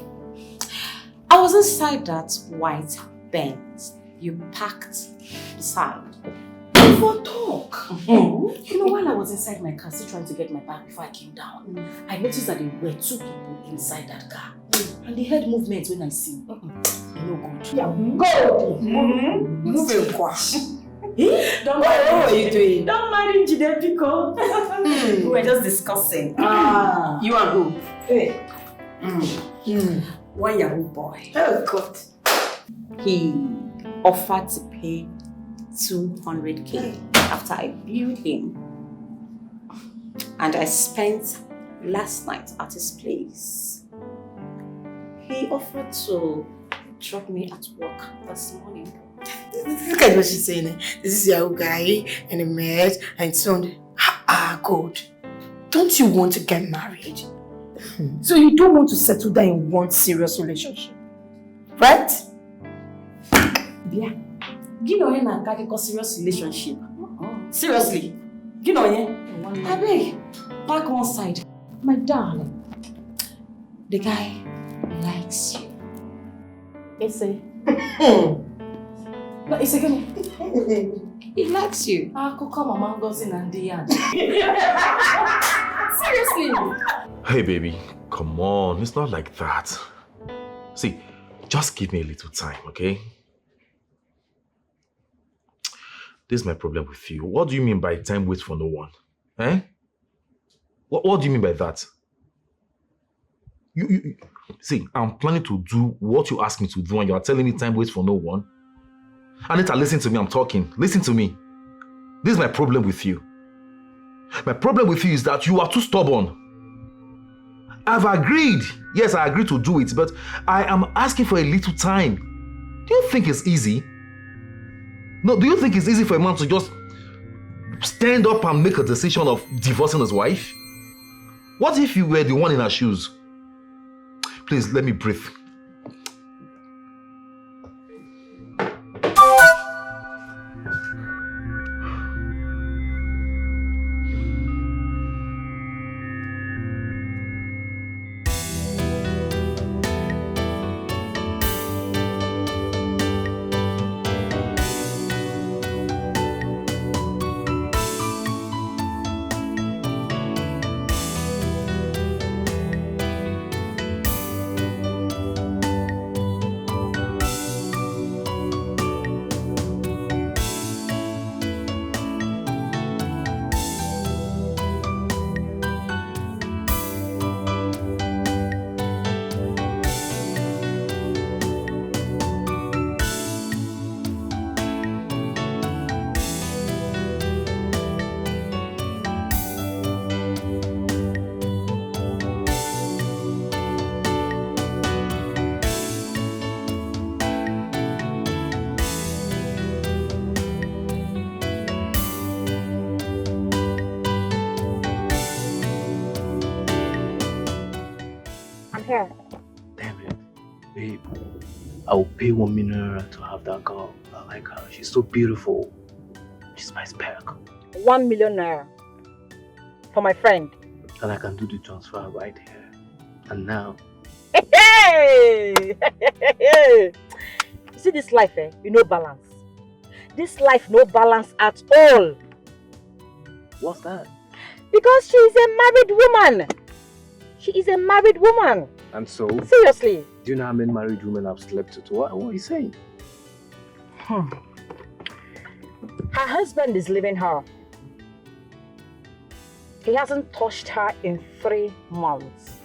I was inside that white Benz you parked beside. For talk. You know, while I was inside my car, still trying to get my bag before I came down, I noticed that there were two people inside that car. And they heard movements when I see. No good. Yeah, go! Move it, Don't what were you doing? Don't mind Njidepiko. We were just discussing. You and who? Hey. One Yahoo boy. Oh, God. He offered to pay 200k after I viewed him. And I spent last night at his place. He offered to drop me at work this morning. Look at what she's saying. This is your guy and a met and so on. God. Don't you want to get married? So you don't want to settle down in one serious relationship, right? Yeah. You know when I got a serious relationship. Seriously. You know when I beg. Back one side. My darling. The guy likes you. It's a. No, it's a good. He likes you. Come Mama goes in and Seriously. Hey baby, come on, it's not like that. See, just give me a little time, okay? This is my problem with you. What do you mean by time waits for no one? Eh? What do you mean by that? You see, I'm planning to do what you ask me to do and you are telling me time waits for no one. Anita, listen to me, I'm talking. Listen to me. This is my problem with you. My problem with you is that you are too stubborn. I've agreed. Yes, I agreed to do it, but I am asking for a little time. Do you think it's easy? No, do you think it's easy for a man to just stand up and make a decision of divorcing his wife? What if you were the one in her shoes? Please, let me breathe. care. Damn it. Babe, I'll pay 1 million naira to have that girl. I like her. She's so beautiful. She's my spec. 1 million naira. For my friend. And I can do the transfer right here. And now. Hey! You see this life, you know balance. This life no balance at all. What's that? Because she is a married woman. She is a married woman. And so? Seriously. Do you know how many married women I've slept with? What are you saying? Her husband is leaving her. He hasn't touched her in 3 months.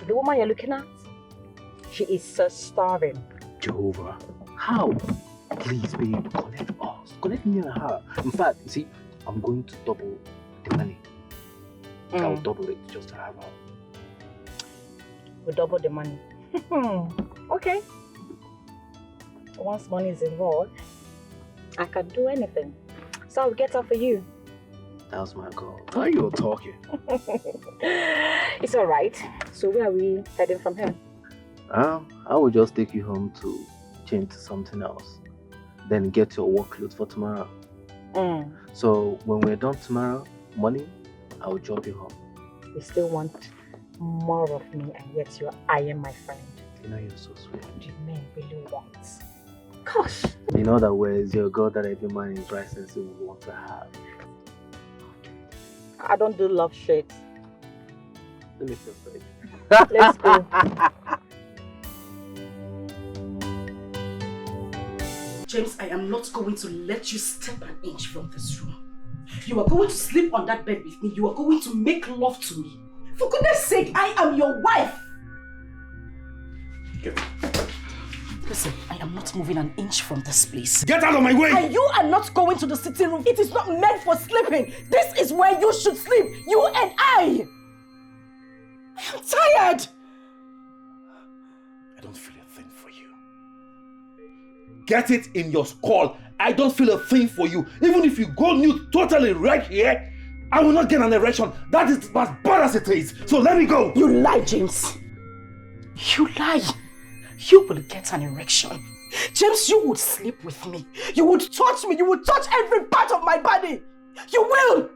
The woman you're looking at, she is so starving. Jehovah, how? Please, babe, connect us. Connect me and her. In fact, you see, I'm going to double the money. I'll double it just to have her. We'll double the money. Okay. Once money is involved, I can do anything. So I'll get her for you. That's my goal. How you talking? It's alright. So where are we heading from here? I will just take you home to change to something else. Then get your work clothes for tomorrow. So when we're done tomorrow morning, I will drop you home. You still want more of me, and yet you're eyeing my friend. You know you're so sweet. What do you mean really want? Gosh. In other words, you're a girl that every man in right sense would want to have. I don't do love shit. Let me feel safe. Let's go. James, I am not going to let you step an inch from this room. You are going to sleep on that bed with me. You are going to make love to me. For goodness sake, I am your wife. Get out. Listen, I am not moving an inch from this place. Get out of my way! And you are not going to the sitting room. It is not meant for sleeping. This is where you should sleep. You and I. I am tired. I don't feel a thing for you. Get it in your skull. I don't feel a thing for you. Even if you go nude totally right here, I will not get an erection. That is as bad as it is. So let me go. You lie, James. You lie. You will get an erection. James, you would sleep with me. You would touch me. You would touch every part of my body. You will.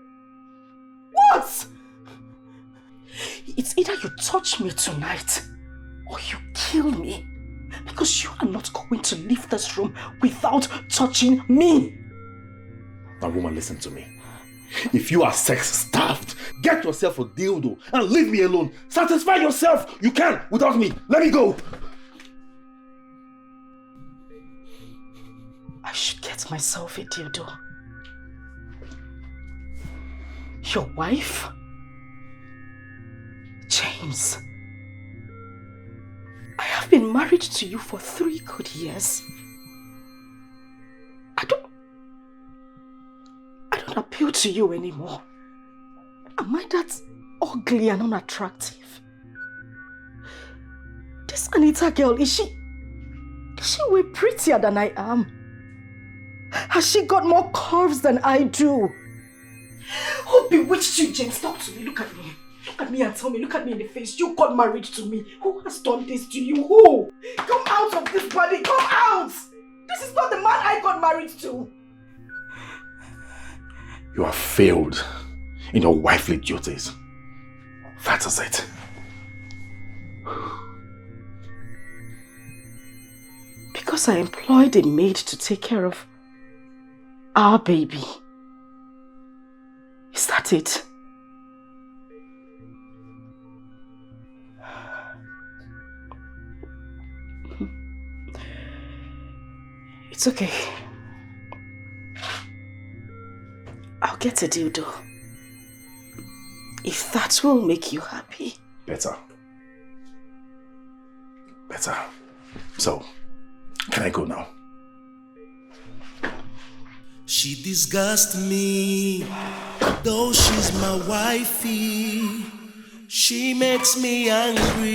What? It's either you touch me tonight or you kill me. Because you are not going to leave this room without touching me. Now, woman, listen to me. If you are sex-starved, get yourself a dildo and leave me alone. Satisfy yourself. You can without me. Let me go. I should get myself a dildo. Your wife? James. I have been married to you for 3 good years. I don't appeal to you anymore. Am I that ugly and unattractive? This Anita girl, is she way prettier than I am? Has she got more curves than I do? Who bewitched you, James? Talk to me, look at me. Look at me and tell me, look at me in the face. You got married to me. Who has done this to you? Who? Come out of this body, come out! This is not the man I got married to. You have failed in your wifely duties. That is it. Because I employed a maid to take care of our baby. Is that it? It's okay. I'll get a dildo. If that will make you happy. Better. So, can I go now? She disgusts me, though she's my wifey. She makes me angry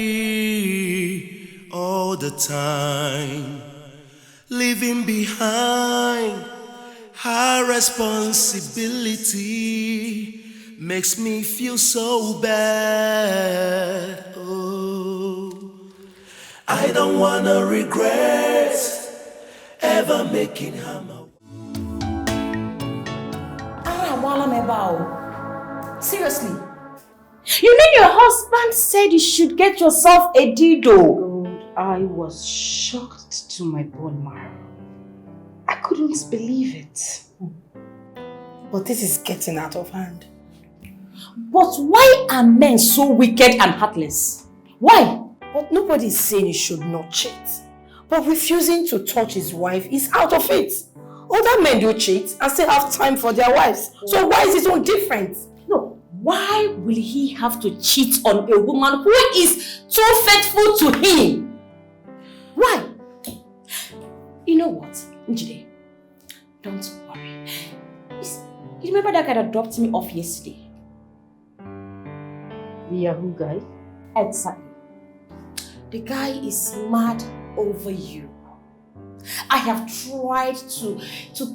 all the time. Leaving behind her responsibility makes me feel so bad. Oh, I don't wanna regret ever making her my Seriously. You mean your husband said you should get yourself a dildo? God, I was shocked to my bone marrow. I couldn't believe it. But this is getting out of hand. But why are men so wicked and heartless? Why? But nobody is saying he should not cheat. But refusing to touch his wife is out of it. Other men do cheat and still have time for their wives. So why is it so different? No, why will he have to cheat on a woman who is too faithful to him? Why? You know what, Njide? Don't worry. You remember that guy that dropped me off yesterday? The Yahoo guy? Exactly. The guy is mad over you. I have tried to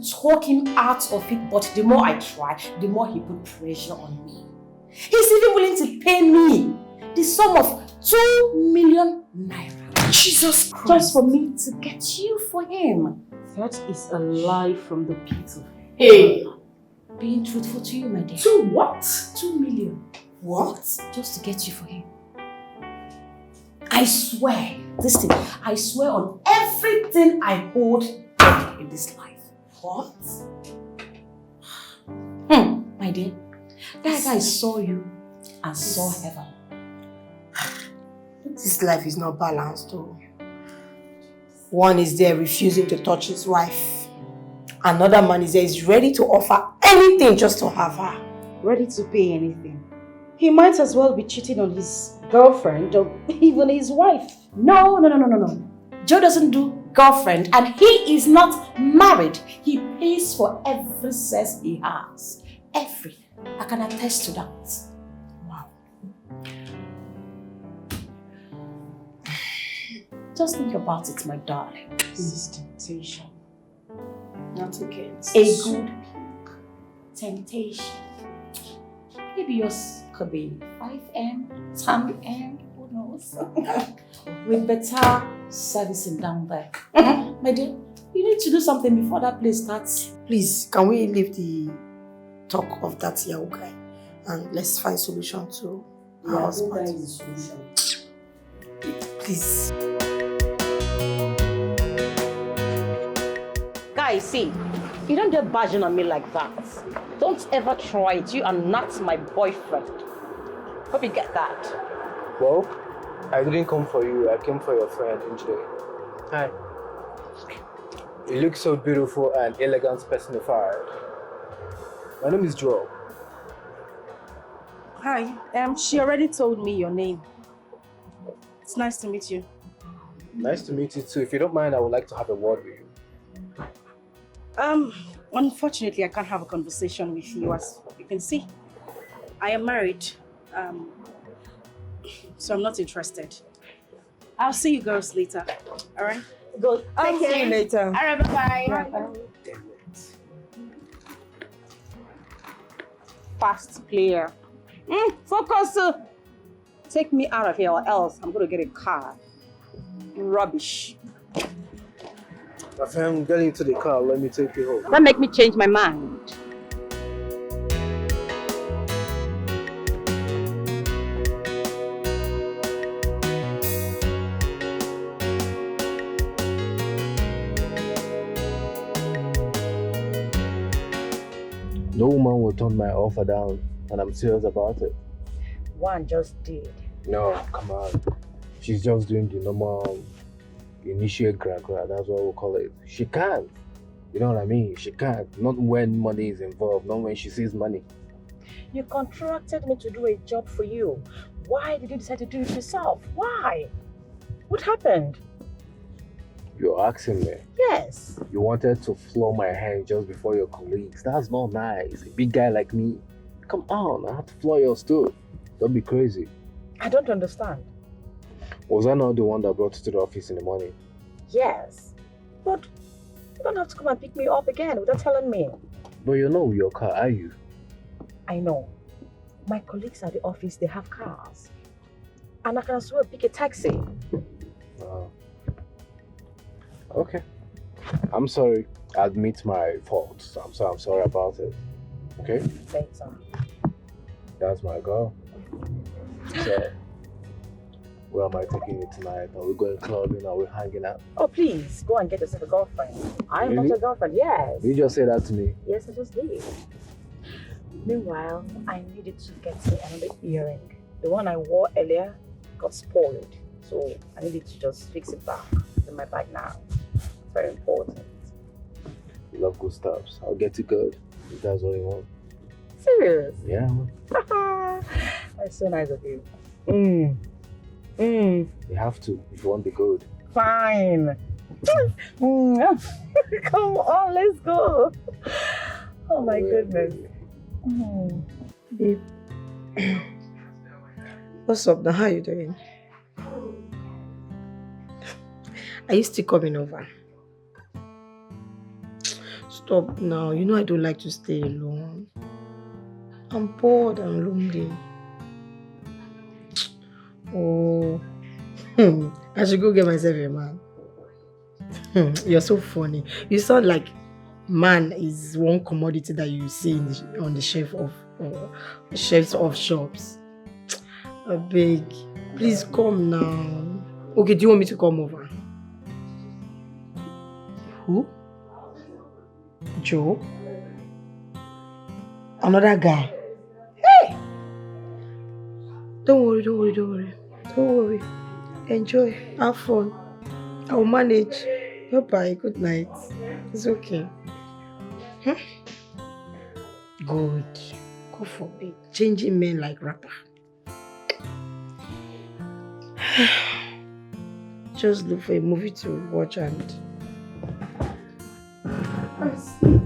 talk him out of it, but the more I try, the more he put pressure on me. He's even willing to pay me the sum of 2 million naira. Jesus Christ. Just for me to get you for him. That is a lie from the pit of hell. Hey! Being truthful to you, my dear. 2 what? 2 million. What? Just to get you for him. I swear, listen, I swear on everything I hold dear in this life. What? My dear, that guy saw you and saw heaven. This life is not balanced though. One is there refusing to touch his wife. Another man is there is ready to offer anything just to have her. Ready to pay anything. He might as well be cheating on his girlfriend or even his wife. No. Joe doesn't do girlfriend and he is not married. He pays for every sex he has. Everything. I can attest to that. Wow. Just think about it, my darling. This is temptation. Not against. A good temptation. Maybe yours could be 5M, 10M, who knows? With better servicing down there. My dear, you need to do something before that place starts. Please, can we leave the talk of that Yahoo guy and let's find solution to our husband? Please. Guys, see, you don't get bashing on me like that. Don't ever try it. You are not my boyfriend. Hope you get that. Well, I didn't come for you. I came for your friend, Angela. Hi. You look so beautiful and elegant personified. My name is Joel. Hi. She already told me your name. It's nice to meet you. Nice to meet you too. If you don't mind, I would like to have a word with you. Unfortunately, I can't have a conversation with you. As you can see, I am married. So I'm not interested. I'll see you girls later. All right? Go. I'll see you later. All right, bye-bye. Bye. Fast player. Focus. Take me out of here or else I'm going to get a car. Rubbish. My friend, get into the car. Let me take you home. Don't make me change my mind. No woman will turn my offer down, and I'm serious about it. One just did. No, come on. She's just doing the normal initiate gra-gra, that's what we'll call it. She can't. You know what I mean? She can't. Not when money is involved, not when she sees money. You contracted me to do a job for you. Why did you decide to do it yourself? Why? What happened? You're asking me. Yes. You wanted to floor my hand just before your colleagues. That's not nice. A big guy like me. Come on, I have to floor yours too. Don't be crazy. I don't understand. Was I not the one that brought you to the office in the morning? Yes. But you don't have to come and pick me up again without telling me. But you're not with your car, are you? I know. My colleagues at the office, they have cars. And I can as well pick a taxi. Okay. I'm sorry. I admit my faults. I'm sorry about it. Okay? Thanks, sir. That's my girl. So, where am I taking you tonight? Are we going clubbing? Are we hanging out? Oh, please, go and get yourself a girlfriend. I'm not your girlfriend, yes. Did you just say that to me? Yes, I just did. Meanwhile, I needed to get me another earring. The one I wore earlier got spoiled. So I needed to just fix it back. It's in my bag now. It's very important. You love good stuffs. I'll get you good. If that's what you want. Serious? Yeah. That's so nice of you. You have to if you want the good. Fine. Come on, let's go. Oh my goodness. Babe. What's up now? How you doing? Are you still coming over? Stop now. You know I don't like to stay alone. I'm bored and lonely. Oh, I should go get myself a man. You're so funny. You sound like man is one commodity that you see on the shelves of shops. I beg, please come now. Okay, do you want me to come over? Who? Joe? Another guy? Hey! Don't worry. Enjoy. Have fun. I'll manage. Bye-bye. Good night. It's okay. Good. God forbid. Changing men like rapper. Just look for a movie to watch and... sleep.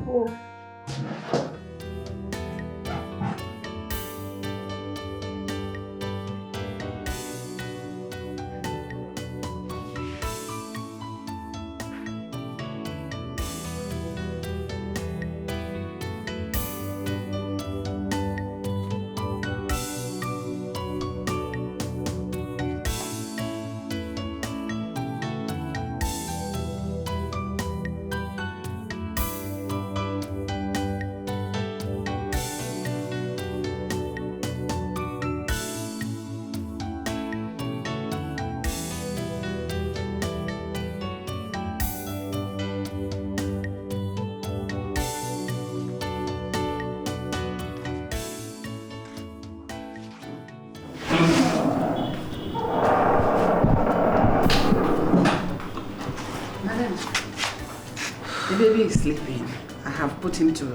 Baby is sleeping. I have put him to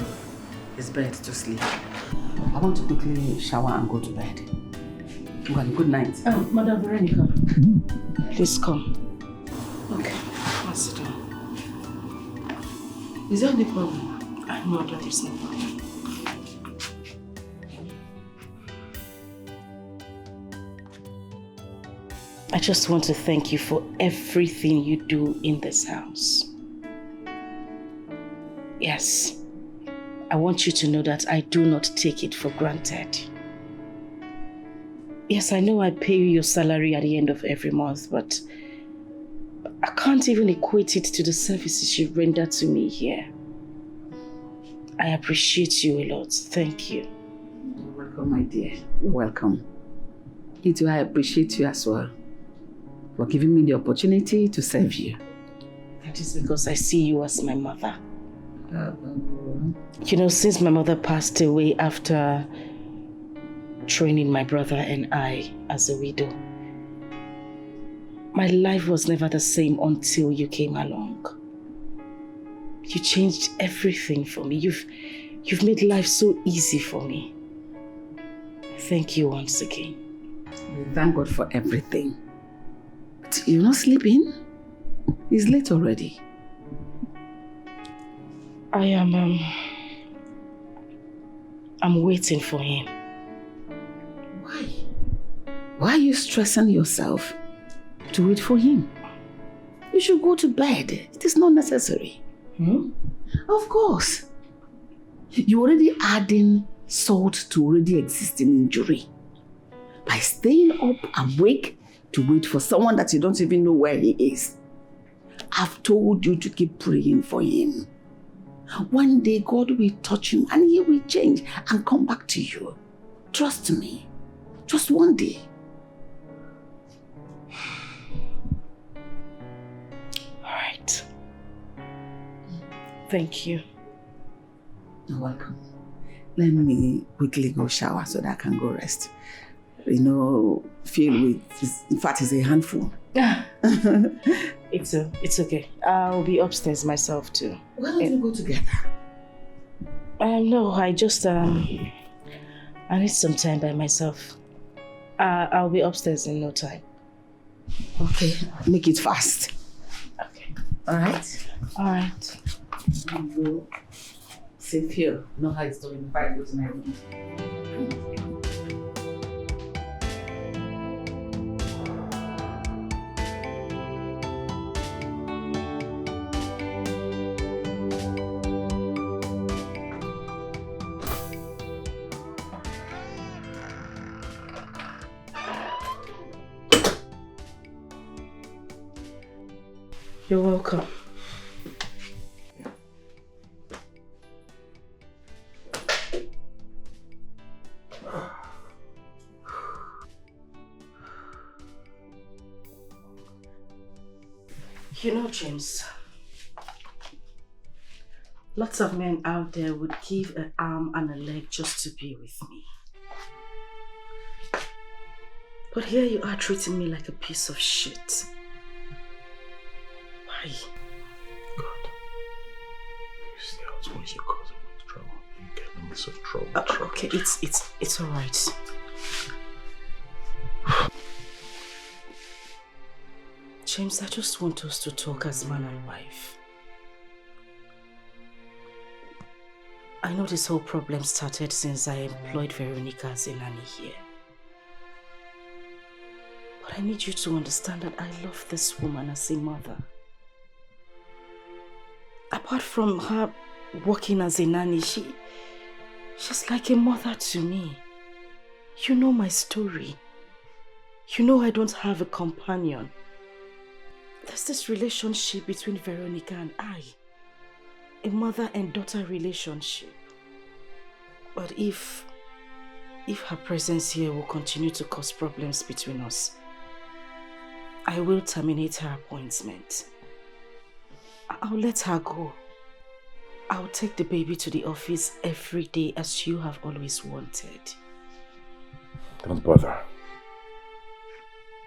his bed to sleep. I want to quickly shower and go to bed. Well, good night. Madam Veronica, please come. Okay. I'll sit down. Is there any problem? I know that is no problem. I just want to thank you for everything you do in this house. Yes, I want you to know that I do not take it for granted. Yes, I know I pay you your salary at the end of every month, but I can't even equate it to the services you render to me here. I appreciate you a lot. Thank you. You're welcome, my dear. You're welcome. Anita, I appreciate you as well for giving me the opportunity to serve you. That is because I see you as my mother. You know, since my mother passed away after training my brother and I as a widow, my life was never the same until you came along. You changed everything for me. You've made life so easy for me. Thank you once again. Thank God for everything. But you're not sleeping? It's late already. I'm waiting for him. Why? Why are you stressing yourself to wait for him? You should go to bed. It is not necessary. Of course. You're already adding salt to already existing injury. By staying up awake to wait for someone that you don't even know where he is. I've told you to keep praying for him. One day God will touch him and he will change and come back to you. Trust me. Just one day. All right. Thank you. You're welcome. Let me quickly go shower so that I can go rest. You know, filled with, in fact, it's a handful. It's okay. I'll be upstairs myself too. Why don't we go together? No, I just I need some time by myself. I'll be upstairs in no time. Okay, make it fast. Okay. All right? All right. Go safe here. Know how it's doing. Bye, go to my room. You're welcome. You know, James, lots of men out there would give an arm and a leg just to be with me. But here you are treating me like a piece of shit. Why? God. You see how it's always you causing me trouble. You get in myself trouble. Okay, it's all right. James, I just want us to talk as man and wife. I know this whole problem started since I employed Veronica as a nanny here. But I need you to understand that I love this woman as a mother. Apart from her working as a nanny, she's like a mother to me. You know my story. You know I don't have a companion. There's this relationship between Veronica and I. A mother and daughter relationship. But if her presence here will continue to cause problems between us, I will terminate her appointment. I'll let her go. I'll take the baby to the office every day as you have always wanted. Don't bother.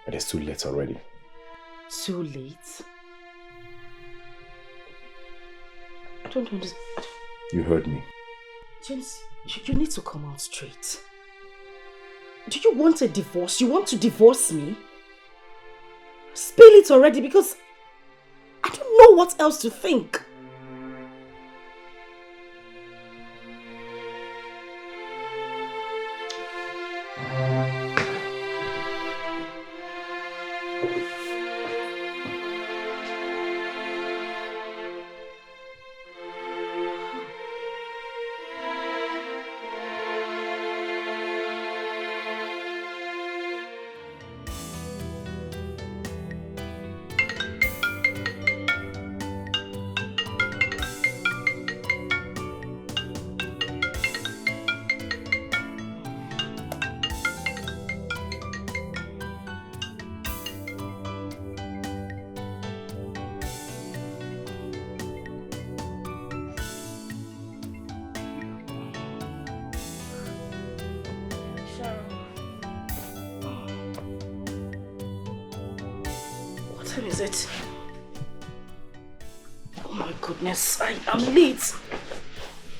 It is too late already. Too late? I don't understand. You heard me. James, you need to come out straight. Do you want a divorce? You want to divorce me? Spill it already because I don't know what else to think. What time is it? Oh my goodness, I am late.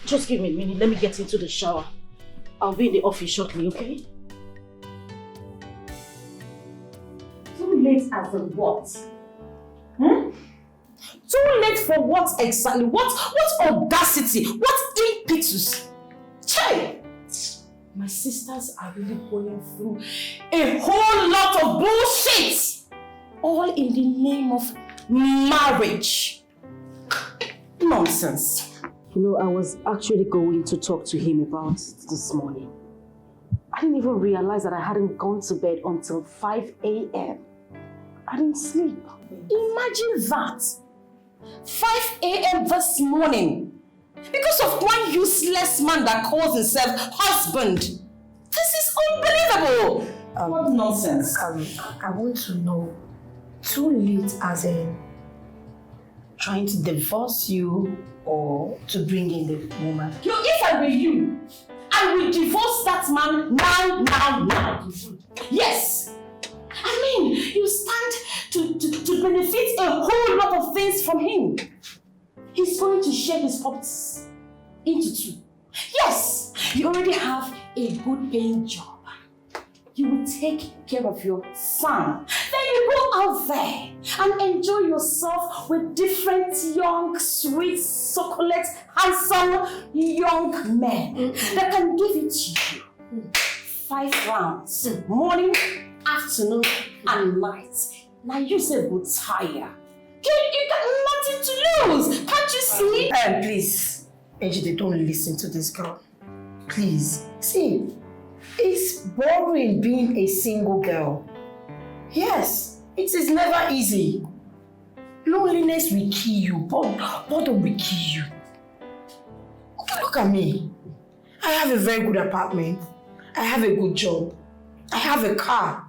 Just give me a minute, let me get into the shower. I'll be in the office shortly, okay? Too late as in what? Too late for what exactly? What audacity? What impetus? Chey! My sisters are really going through a whole lot of bullshit! All in the name of marriage. Nonsense. You know, I was actually going to talk to him about this morning. I didn't even realize that I hadn't gone to bed until 5 a.m. I didn't sleep. Imagine that. 5 a.m. this morning. Because of one useless man that calls himself husband. This is unbelievable. What nonsense. I want to know, too late as in trying to divorce you or to bring in the woman? If I were you, I will divorce that man now. Yes. I mean, you stand to benefit a whole lot of things from him. He's going to share his properties into two. Yes, you already have a good paying job. You will take care of your son. Then you go out there and enjoy yourself with different young, sweet, succulent, handsome young men that can give it to you. 5 rounds, morning, afternoon, and night. Now you say good tire. You got nothing to lose. Can't you see? Please, Ejide, don't listen to this girl. Please. See, it's boring being a single girl. Yes, it is never easy. Loneliness will kill you. Boredom will kill you. Okay, look at me. I have a very good apartment. I have a good job. I have a car.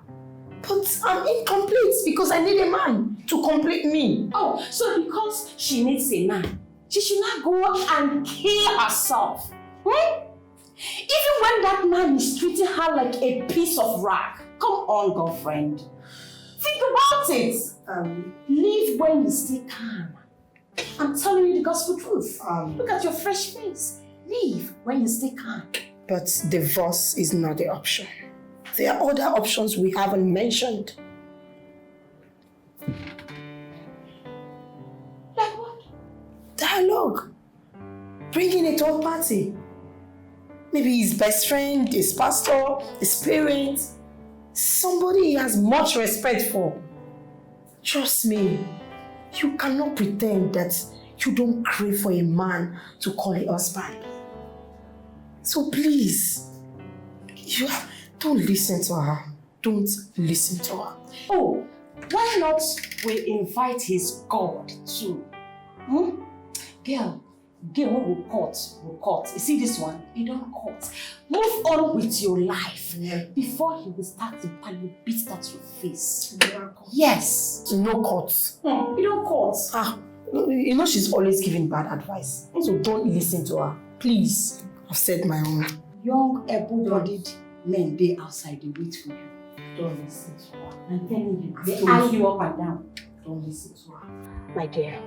But I'm incomplete because I need a man to complete me. Oh, so because she needs a man, she should not go and kill herself. Even when that man is treating her like a piece of rock. Come on, girlfriend. Think about it. Live when you stay calm. I'm telling you the gospel truth. Look at your fresh face. Live when you stay calm. But divorce is not the option. There are other options we haven't mentioned. Like what? Dialogue. Bring in a third party. Maybe his best friend, his pastor, his parents. Somebody he has much respect for. Trust me, you cannot pretend that you don't crave for a man to call a husband. So please, don't listen to her. Don't listen to her. Oh, why not we invite his God too? Girl will cut. You see this one? He don't cut. Move on with your life before he will start to beat that your face. Yes. No cuts. He don't cut. You know she's always giving bad advice. So don't listen to her. Please. I've said my own. Young, able-bodied men, they outside, they wait for you. Don't listen to her. I'm telling you, they eye you up and down. Don't listen to her. My dear,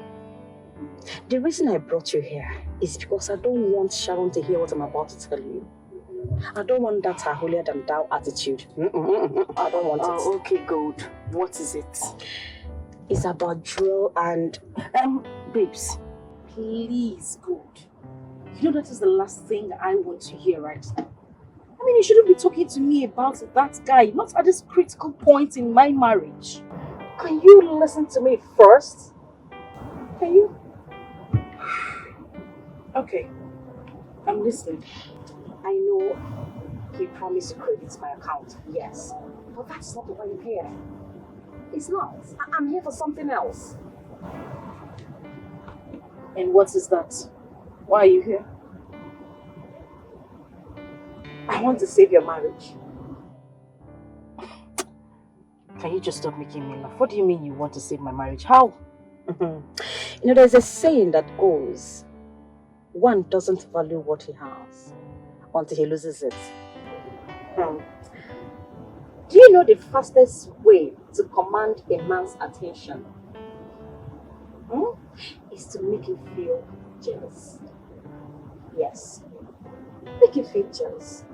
the reason I brought you here is because I don't want Sharon to hear what I'm about to tell you. I don't want that holier than thou attitude. I don't want it. Okay, good. What is it? It's about drill and... babes, please, good. You know that is the last thing I want to hear right now. I mean, you shouldn't be talking to me about that guy, not at this critical point in my marriage. Can you listen to me first? Can you? Okay, I'm listening. I know he promised to credit my account, yes. But that's not why I'm here. It's not. I'm here for something else. And what is that? Why are you here? I want to save your marriage. Can you just stop making me laugh? What do you mean you want to save my marriage? How? You know, there's a saying that goes, one doesn't value what he has until he loses it. Do you know the fastest way to command a man's attention? Is to make him feel jealous. Yes. Make him feel jealous.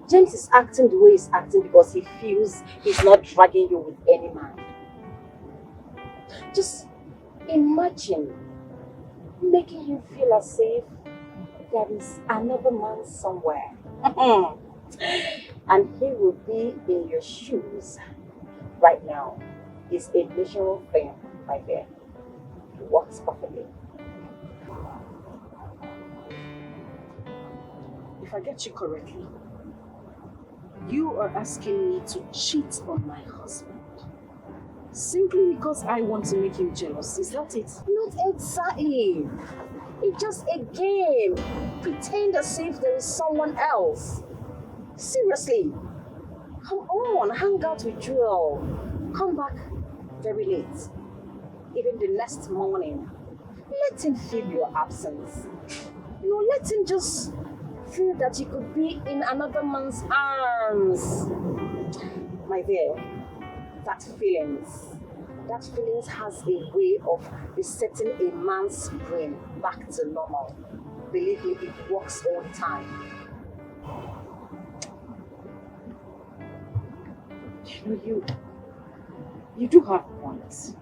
James is acting the way he's acting because he feels he's not dragging you with any man. Just imagine making him feel as if there is another man somewhere. And he will be in your shoes right now. It's a natural thing right there. It works perfectly. if I get you correctly, you are asking me to cheat on my husband simply because I want to make him jealous. Is that it? Not exactly. It's just a game. Pretend as if there is someone else. Seriously. Come on, hang out with Joel. Come back very late. Even the next morning. Let him feel your absence. Let him just feel that you could be in another man's arms. My dear, that feelings has a way of resetting a man's brain back to normal. Believe me, it works all the time. You do have points.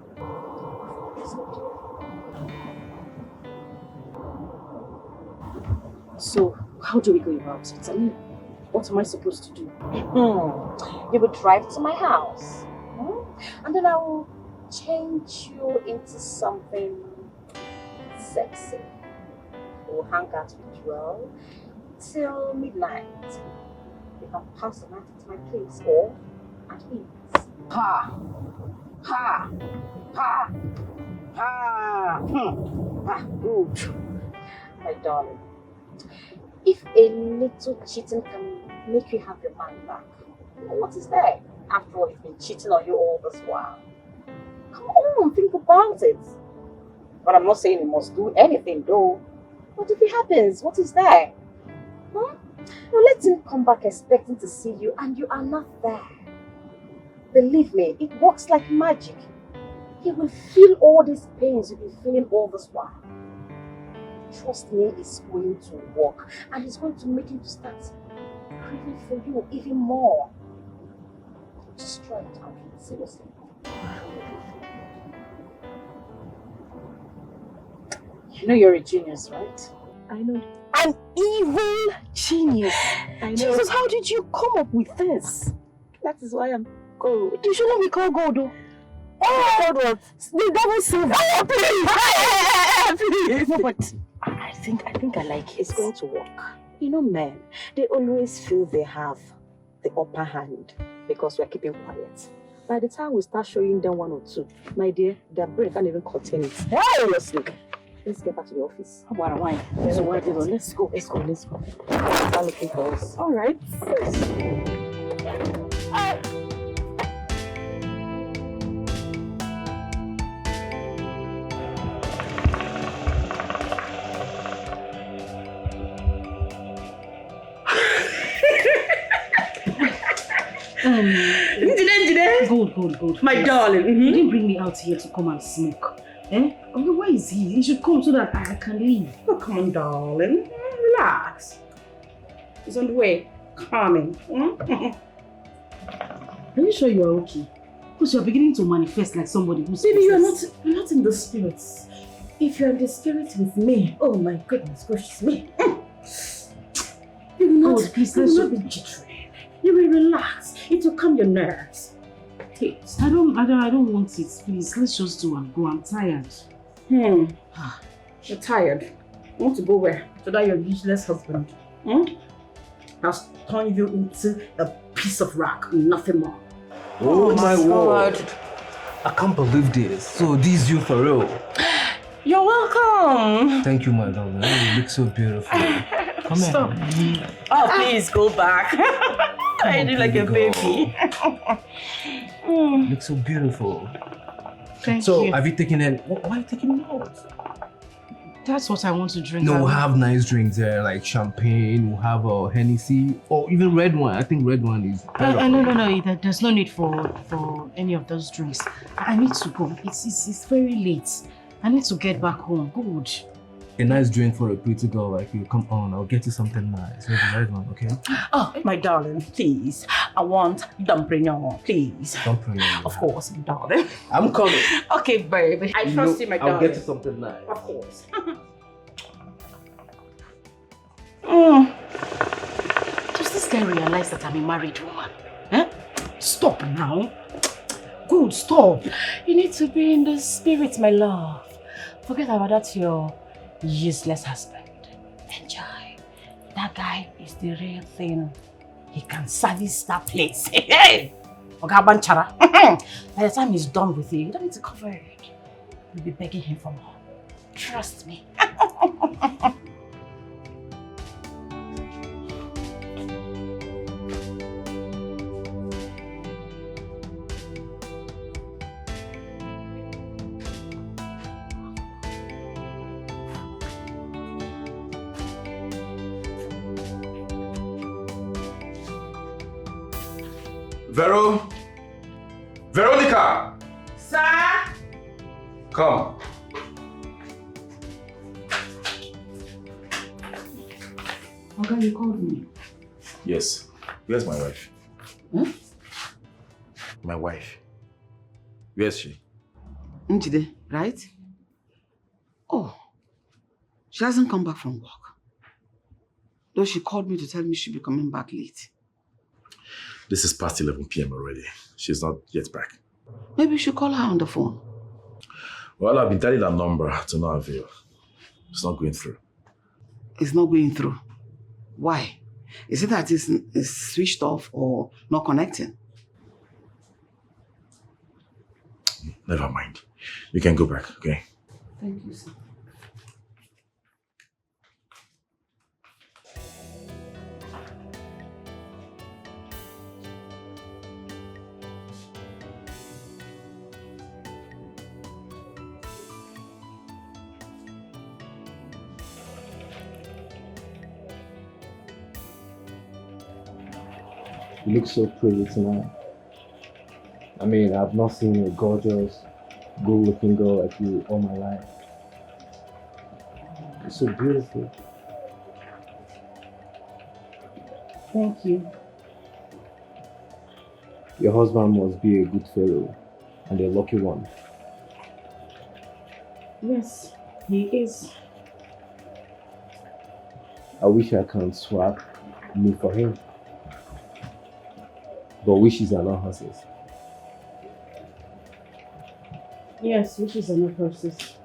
So, how do we go about it? I mean, what am I supposed to do? You would drive to my house. And then I will change you into something sexy. We'll hang out with Joel till midnight. You can pass the night at my place or at his. Ha! Ha! Ha! Ha! Ah, good. My darling, if a little cheating can make you have your man back, what is there? After all, he's been cheating on you all this while. Come on, think about it. But I'm not saying you must do anything though. But if it happens, what is there? Now let him come back expecting to see you and you are not there. Believe me, it works like magic. He will feel all these pains you've been feeling all this while. Trust me, it's going to work. And it's going to make him to start craving for you even more. Just try it out, seriously. You know you're a genius, right? I know. An evil genius. I know. Jesus, how did you come up with this? That is why I'm gold. You shouldn't be called gold, though. Oh, what? The devil silver. Oh, please! No, but I think I like it. It's going to work. You know, men, they always feel they have the upper hand because we're keeping quiet. By the time we start showing them one or two, my dear, their brain can't even contain it. Seriously. Let's get back to the office. How about a wine? Let's go. Start looking for us. All right. Good. My darling. You didn't bring me out here to come and smoke. Eh? Where is he? He should come so that I can leave. Oh, come on, darling. Relax. He's on the way. Coming. Are you sure you're okay? Because you're beginning to manifest like somebody who's Baby, you're not in the spirits. If you're in the spirit with me, oh my goodness gracious me. You will not, please, you will not be jittery. You will relax. It will calm your nerves. Please. I don't want it. Please, let's just do and go. I'm tired. You're tired. You want to go where? To that your useless husband. I'll turn you into a piece of rock, nothing more. Oh my word. I can't believe this. So these you for real? You're welcome. Thank you, my darling. You look so beautiful. Come Stop. here. Oh, please go back. I do like a baby. You look so beautiful. Thank you. So, have you taken it? Why are you taking notes? That's what I want to drink. No, we'll have nice drinks there, like champagne, we'll have a Hennessy, or even red wine. I think red wine is better. No. There's no need for any of those drinks. I need to go. It's very late. I need to get back home. Good. A nice drink for a pretty girl like you. Come on, I'll get you something nice. Maybe red wine, okay? Oh, my darling, please. I want dumpling, please. Dumpling. Of course, my darling. I'm coming. Okay, baby. I trust you, my darling. I'll get you something nice. Of course. Does this guy realize that I'm a married woman? Eh? Stop now. Good, stop. You need to be in the spirit, my love. Forget about that, your useless husband. Enjoy. That guy is the real thing. He can service that place. Hey! Oga Banchara. By the time he's done with you don't need to cover it. You'll be begging him for more. Trust me. Veronica! Sir? Come. Oga, you called me. Yes. Where's my wife? Hmm? My wife. Where's she? Njide, right? Oh, she hasn't come back from work. Though she called me to tell me she'll be coming back late. This is past 11 p.m. already. She's not yet back. Maybe you should call her on the phone. Well, I've been telling her number to no avail. It's not going through. It's not going through. Why? Is it that it's switched off or not connecting? Never mind. You can go back, okay? Thank you, sir. You look so pretty tonight. I mean, I've not seen a gorgeous, good-looking girl like you all my life. You're so beautiful. Thank you. Your husband must be a good fellow and a lucky one. Yes, he is. I wish I can swap me for him. But wishes are not horses. Yes, wishes are not horses.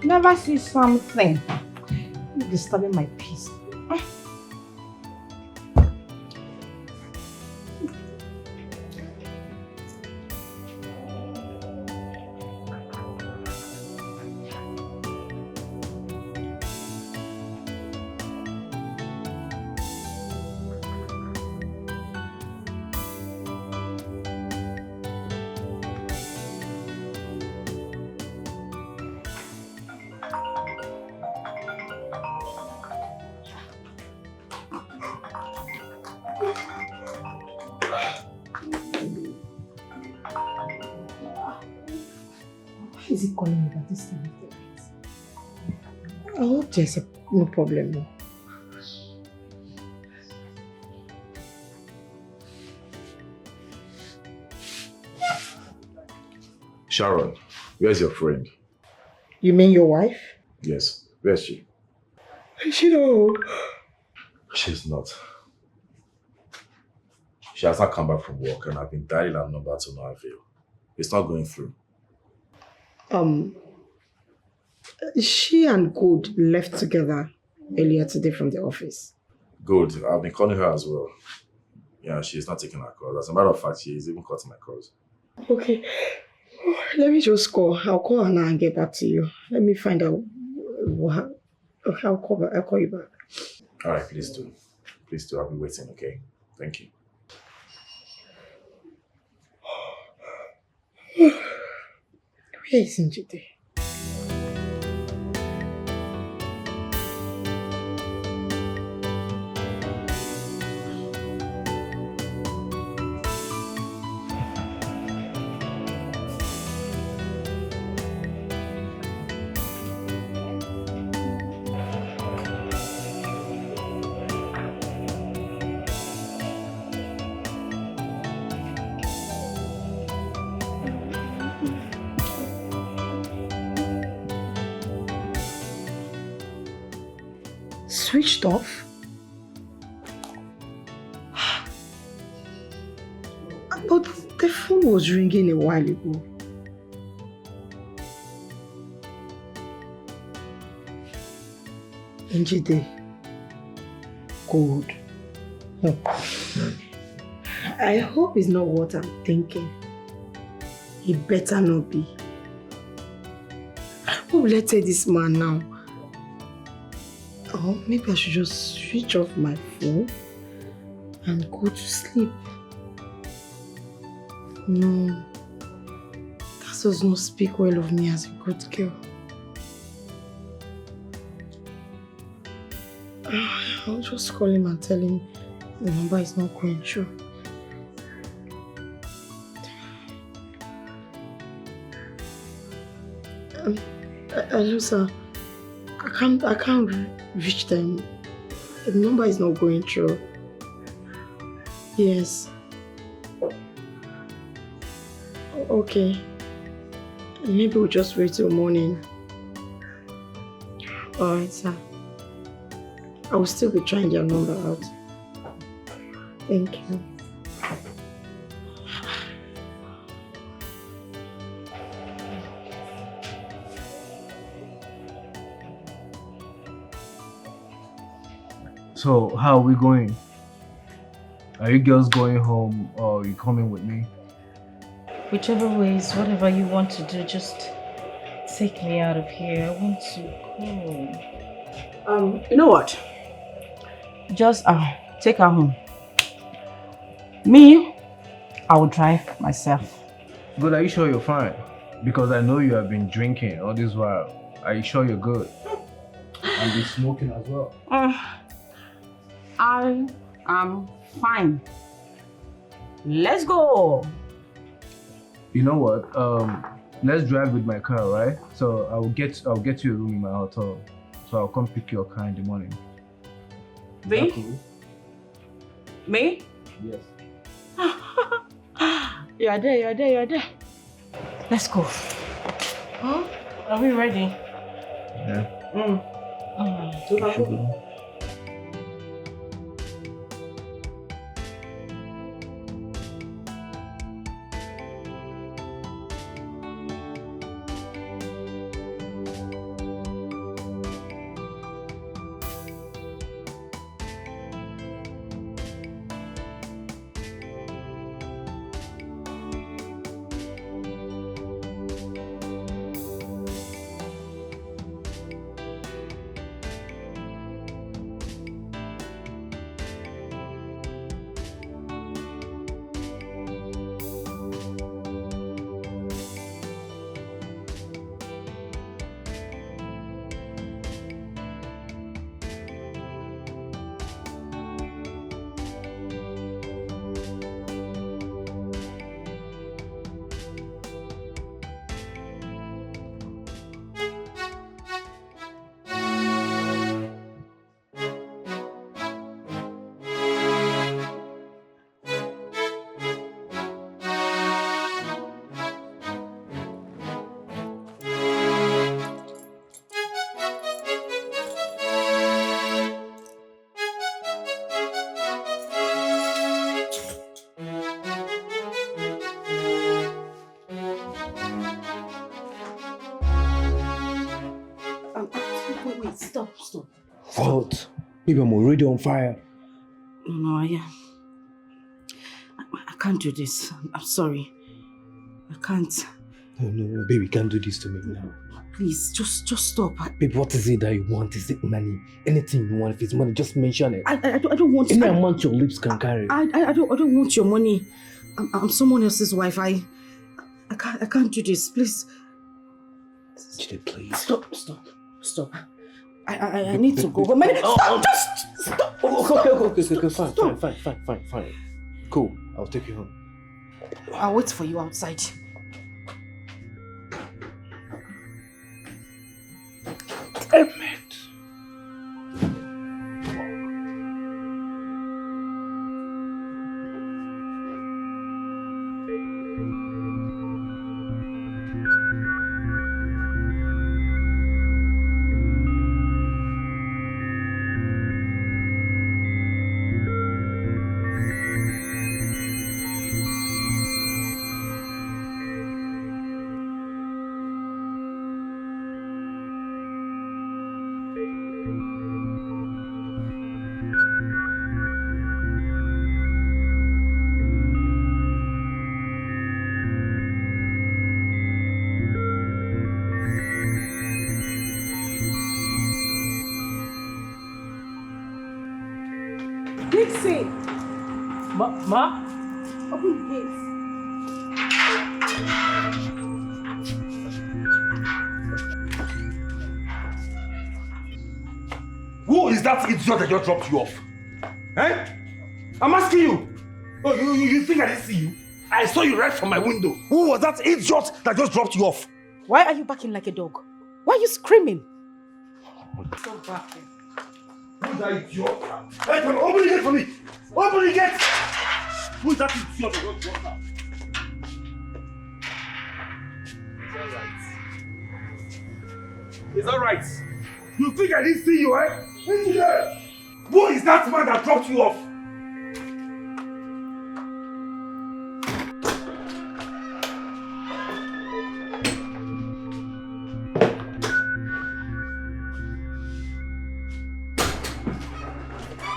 Never see something disturbing my peace. Is he calling me at this time of the night? I hope there's no problem. Sharon, where's your friend? You mean your wife? Yes. Where's she? She don't. She's not. She has not come back from work and I've been dialing her number to no avail. It's not going through. She and Good left together earlier today from the office. Good. I've been calling her as well. Yeah, she's not taking her calls. As a matter of fact, she is even cutting my calls. Okay. Let me just call. I'll call her now and get back to you. Let me find out What? Okay, I'll call you back. All right, please do. Please do. I'll be waiting, okay? Thank you. Where is Njide? Switched off? But the phone was ringing a while ago. Njide. Good. I hope it's not what I'm thinking. It better not be. What will I tell this man now? Or maybe I should just switch off my phone and go to sleep. No, that does not speak well of me as a good girl. I'll just call him and tell him the number is not going through. Hello, sir. I can't reach them. The number is not going through. Yes. Okay. Maybe we'll just wait till morning. Alright, sir. I will still be trying their number out. Thank you. So, how are we going? Are you girls going home or are you coming with me? Whichever ways, whatever you want to do, just take me out of here. I want to go. You know what? Just take her home. Me, I will drive myself. Good, are you sure you're fine? Because I know you have been drinking all this while. Are you sure you're good? And be smoking as well. I am fine. Let's go. You know what? Let's drive with my car, right? So I'll get you a room in my hotel. So I'll come pick your car in the morning. Me? Cool? Me? Yes. You are there. Let's go. Huh? Are we ready? Yeah. Sugar. Wait, stop. What? Maybe I'm already on fire. No, I can't do this. I'm sorry. I can't. No, baby, can't do this to me now. Please, just stop. Babe, what is it that you want? Is it money? Anything you want, if it's money, just mention it. I don't want... Any amount your lips can carry. I don't want your money. I'm someone else's wife. I can't do this. Please. Jide, please. Stop. I need to go. But just stop. Okay, fine. Cool, I'll take you home. I'll wait for you outside. Damn it. Ma? Open the gate. Who is that idiot that just dropped you off? Eh? I'm asking you. Oh, you think I didn't see you? I saw you right from my window. Who was that idiot that just dropped you off? Why are you barking like a dog? Why are you screaming? Stop barking. Who's that idiot? Hey, come on, open the gate for me! Open the gate! Who is that idiot that just dropped her? It's alright. You think I didn't see you, eh? In here! Who is that man that dropped you off?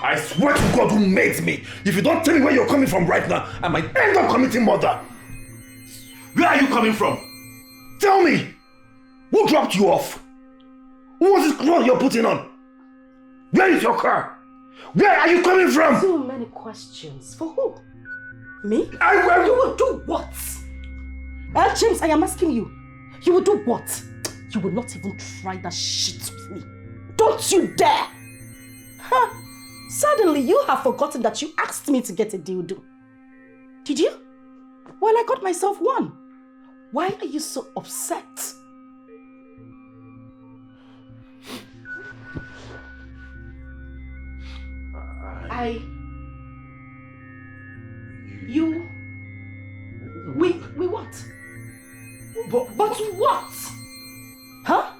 I swear to God who made me, if you don't tell me where you're coming from right now, I might end up committing murder. Where are you coming from? Tell me! Who dropped you off? Who was this clothes you're putting on? Where is your car? Where are you coming from? So many questions. For who? Me? You will will do what? James, I am asking you. You will do what? You will not even try that shit with me. Don't you dare! Huh? Suddenly you have forgotten that you asked me to get a dildo. Did you? Well, I got myself one. Why are you so upset? We what? But what? Huh?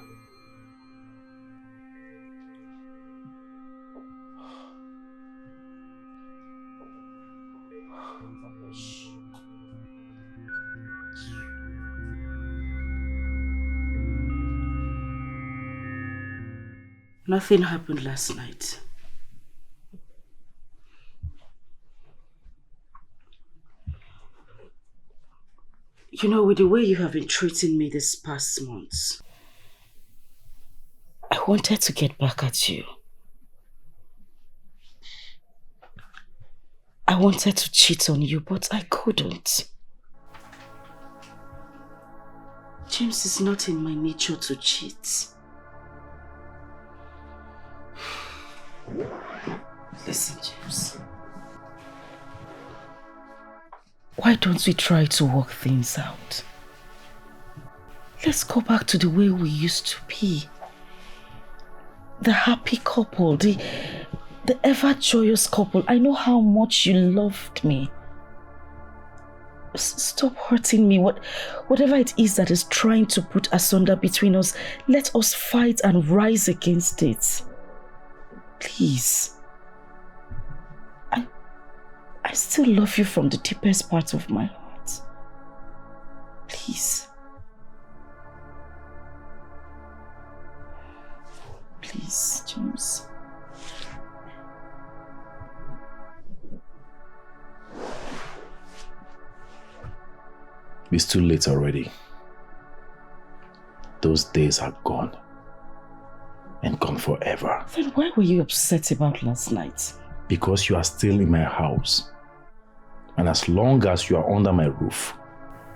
Nothing happened last night. You know, with the way you have been treating me this past months, I wanted to get back at you. I wanted to cheat on you, but I couldn't. James, it's not in my nature to cheat. Listen, James. Why don't we try to work things out? Let's go back to the way we used to be. The happy couple, the ever joyous couple. I know how much you loved me. Stop hurting me. Whatever it is that is trying to put asunder between us, let us fight and rise against it. Please. I still love you from the deepest part of my heart. Please. Please, James. It's too late already. Those days are gone. And gone forever. Then why were you upset about last night? Because you are still in my house. And as long as you are under my roof,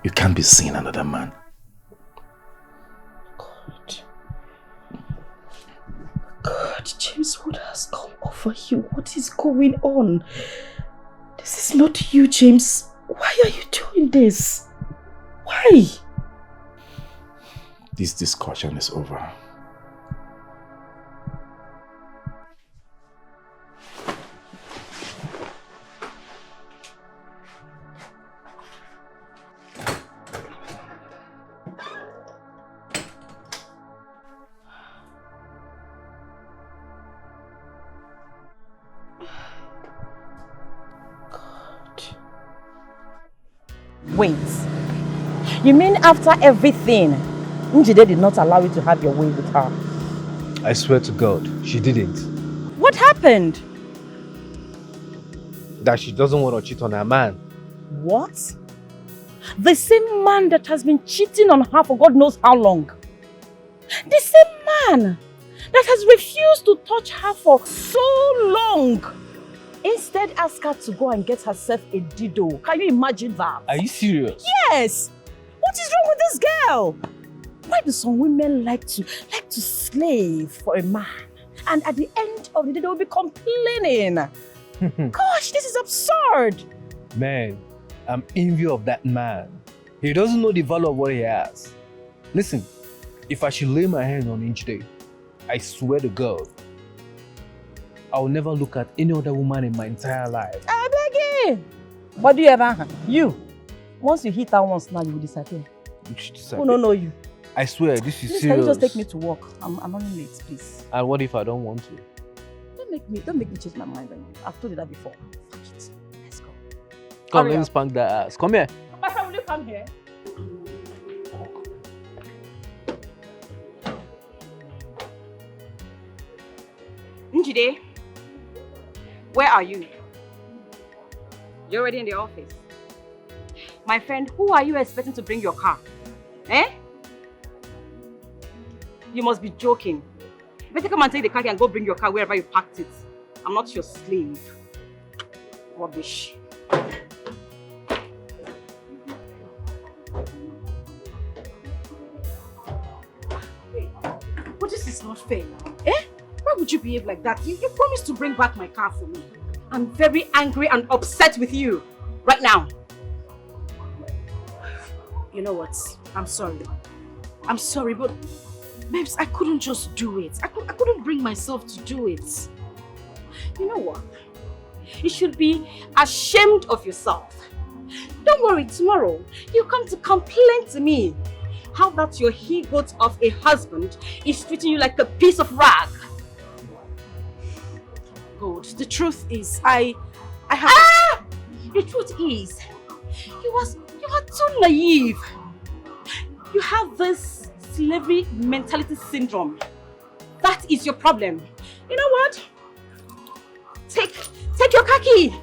you can't be seeing another man. God, James, what has come over you? What is going on? This is not you, James. Why are you doing this? Why? This discussion is over. Wait. You mean after everything, Njide did not allow you to have your way with her? I swear to God, she didn't. What happened? That she doesn't want to cheat on her man. What? The same man that has been cheating on her for God knows how long. The same man that has refused to touch her for so long. Instead, ask her to go and get herself a dido. Can you imagine that? Are you serious? Yes! What is wrong with this girl? Why do some women like to slave for a man? And at the end of the day, they will be complaining. Gosh, this is absurd. Man, I'm envious of that man. He doesn't know the value of what he has. Listen, if I should lay my hand on Njide, I swear to God, I will never look at any other woman in my entire life. I beg you. What do you ever? You. Once you hit her once, now you will disappear. Who don't know you? I swear, this is Please, serious. can you just take me to work? I'm running late, please. And what if I don't want to? Don't make me change my mind on you. I've told you that before. Fuck it. Let's go. Come, Hurry let me up. spank that ass. Come here. My friend, will you come here? Njide, where are you? You're already in the office. My friend, who are you expecting to bring your car? Eh? You must be joking. Better come and take the car and go bring your car wherever you parked it. I'm not your slave. Rubbish. But this is not fair now. Eh? Why would you behave like that? You promised to bring back my car for me. I'm very angry and upset with you. Right now. You know what? I'm sorry. I'm sorry, but babes, I couldn't just do it. I couldn't bring myself to do it. You know what? You should be ashamed of yourself. Don't worry, tomorrow you come to complain to me how that your he-goat of a husband is treating you like a piece of rag. Good. The truth is, I have... The truth is, you are too naive. You have this slavery mentality syndrome. That is your problem. You know what? Take your car key.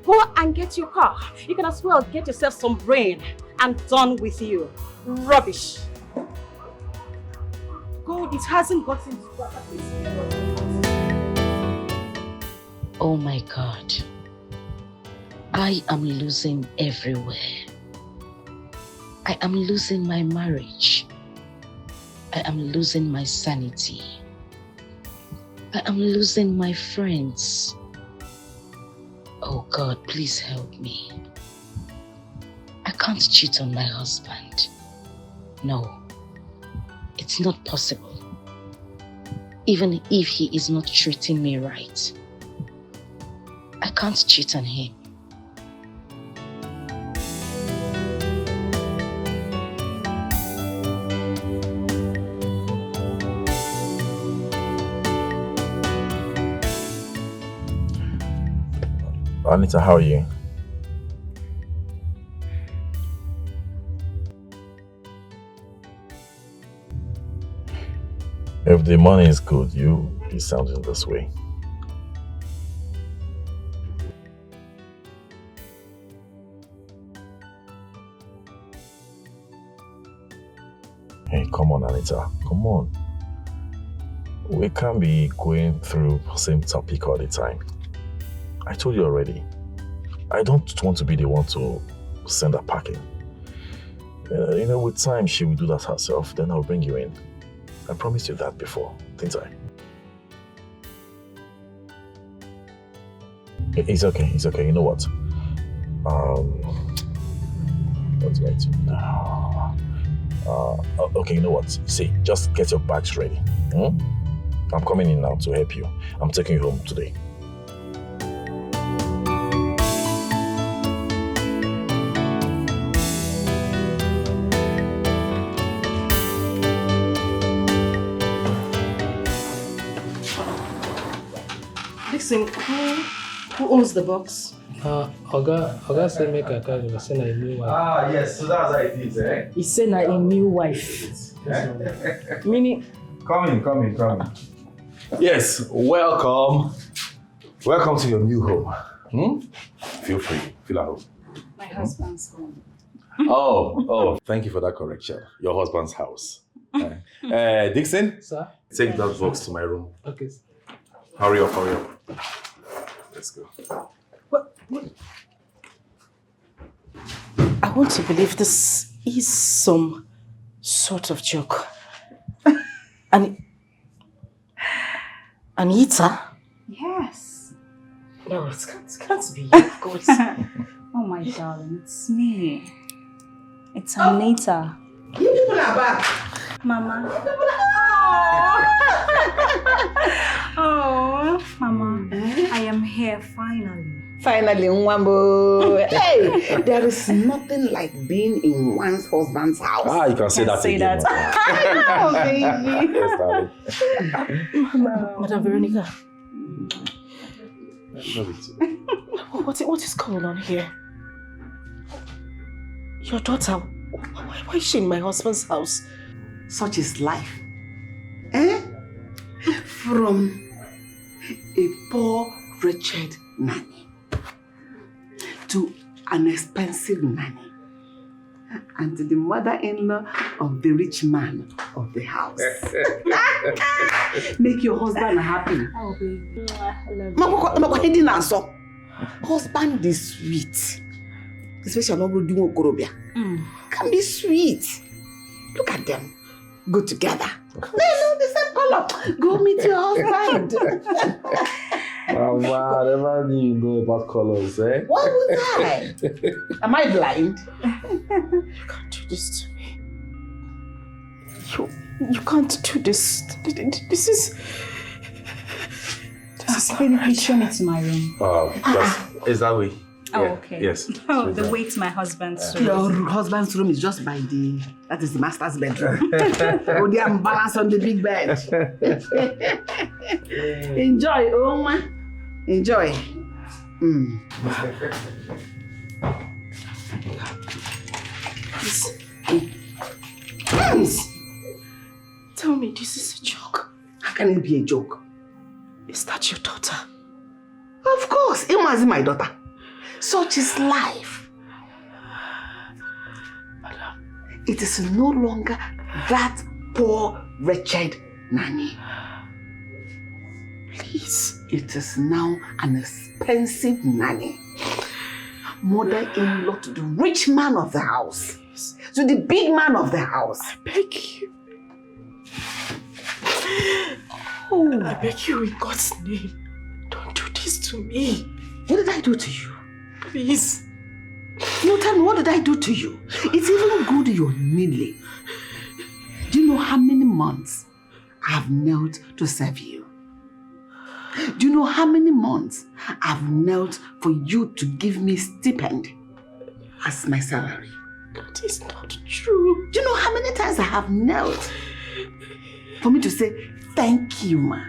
Go and get your car. You can as well get yourself some brain and done with you. Rubbish. God, it hasn't gotten to that place. Oh my God. I am losing everywhere. I am losing my marriage. I am losing my sanity. I am losing my friends. Oh God, please help me. I can't cheat on my husband. No, it's not possible. Even if he is not treating me right, I can't cheat on him. Anita, how are you? If the money is good, you be sounding this way. Hey, come on, Anita. Come on. We can't be going through the same topic all the time. I told you already. I don't want to be the one to send her packing. With time, she will do that herself. Then I'll bring you in. I promised you that before, didn't I? It's okay. You know what? What's going to now? Okay, you know what? See, just get your bags ready. I'm coming in now to help you. I'm taking you home today. Listen, who owns the box? Oga said make a card and send a new wife. Yes, so that's how it is, eh? He said a new wife. Meaning? Come in. Yes, welcome. Welcome to your new home. Feel free, feel at home. My husband's home. Oh, thank you for that correction. Your husband's house. Dixon? Sir? Take that box to my room. Okay. Hurry up. Let's go. What? I want to believe this is some sort of joke. Anita? Yes. No, it can't be you, of course. Oh my darling, it's me. It's Anita. You people are back. Mama. Oh, Mama. I am here finally. Finally, Nwambo. Hey, there is nothing like being in one's husband's house. You can say that again. I know, baby. Yes, darling. Madam Veronica. Love it. What is going on here? Your daughter, why is she in my husband's house? Such is life. From a poor, wretched nanny to an expensive nanny and to the mother-in-law of the rich man of the house. Make your husband happy. Oh, baby. I love you. Husband is sweet. Especially when you do can be sweet. Look at them. Go together. They know the same color. Go meet your husband. Mama, I never knew you know about colors, eh? Why would I? Am I blind? You can't do this to me. You can't do this. This is... Baby, please show me to my room. Is that way? Oh, Yeah. okay. Yes. Oh, the way to my husband's room. Your husband's room is just by that is the master's bedroom. Go there and balance on the big bed. Enjoy, Oma. Enjoy. Please. Tell me this is a joke. How can it be a joke? Is that your daughter? Of course, Emma is my daughter. Such is life. It is no longer that poor, wretched nanny. Please. It is now an expensive nanny. Mother-in-law to the rich man of the house. Please. To the big man of the house. I beg you. I beg you in God's name. Don't do this to me. What did I do to you? Please. No, tell me, what did I do to you? It's even good you're kneeling. Do you know how many months I've knelt to serve you? Do you know how many months I've knelt for you to give me stipend as my salary? That is not true. Do you know how many times I have knelt for me to say thank you, ma?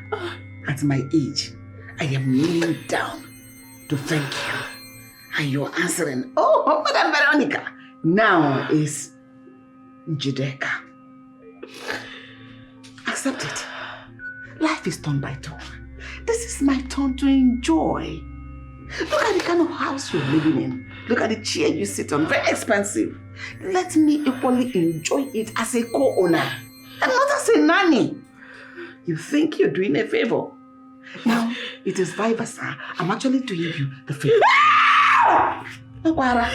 At my age, I am kneeling down to thank you. And you're answering, oh, Madam Veronica. Now is Judeka. Accept it. Life is turn by turn. This is my turn to enjoy. Look at the kind of house you're living in. Look at the chair you sit on. Very expensive. Let me equally enjoy it as a co-owner and not as a nanny. You think you're doing a favor? Now, it is vice versa. I'm actually doing you the favor. Akwara.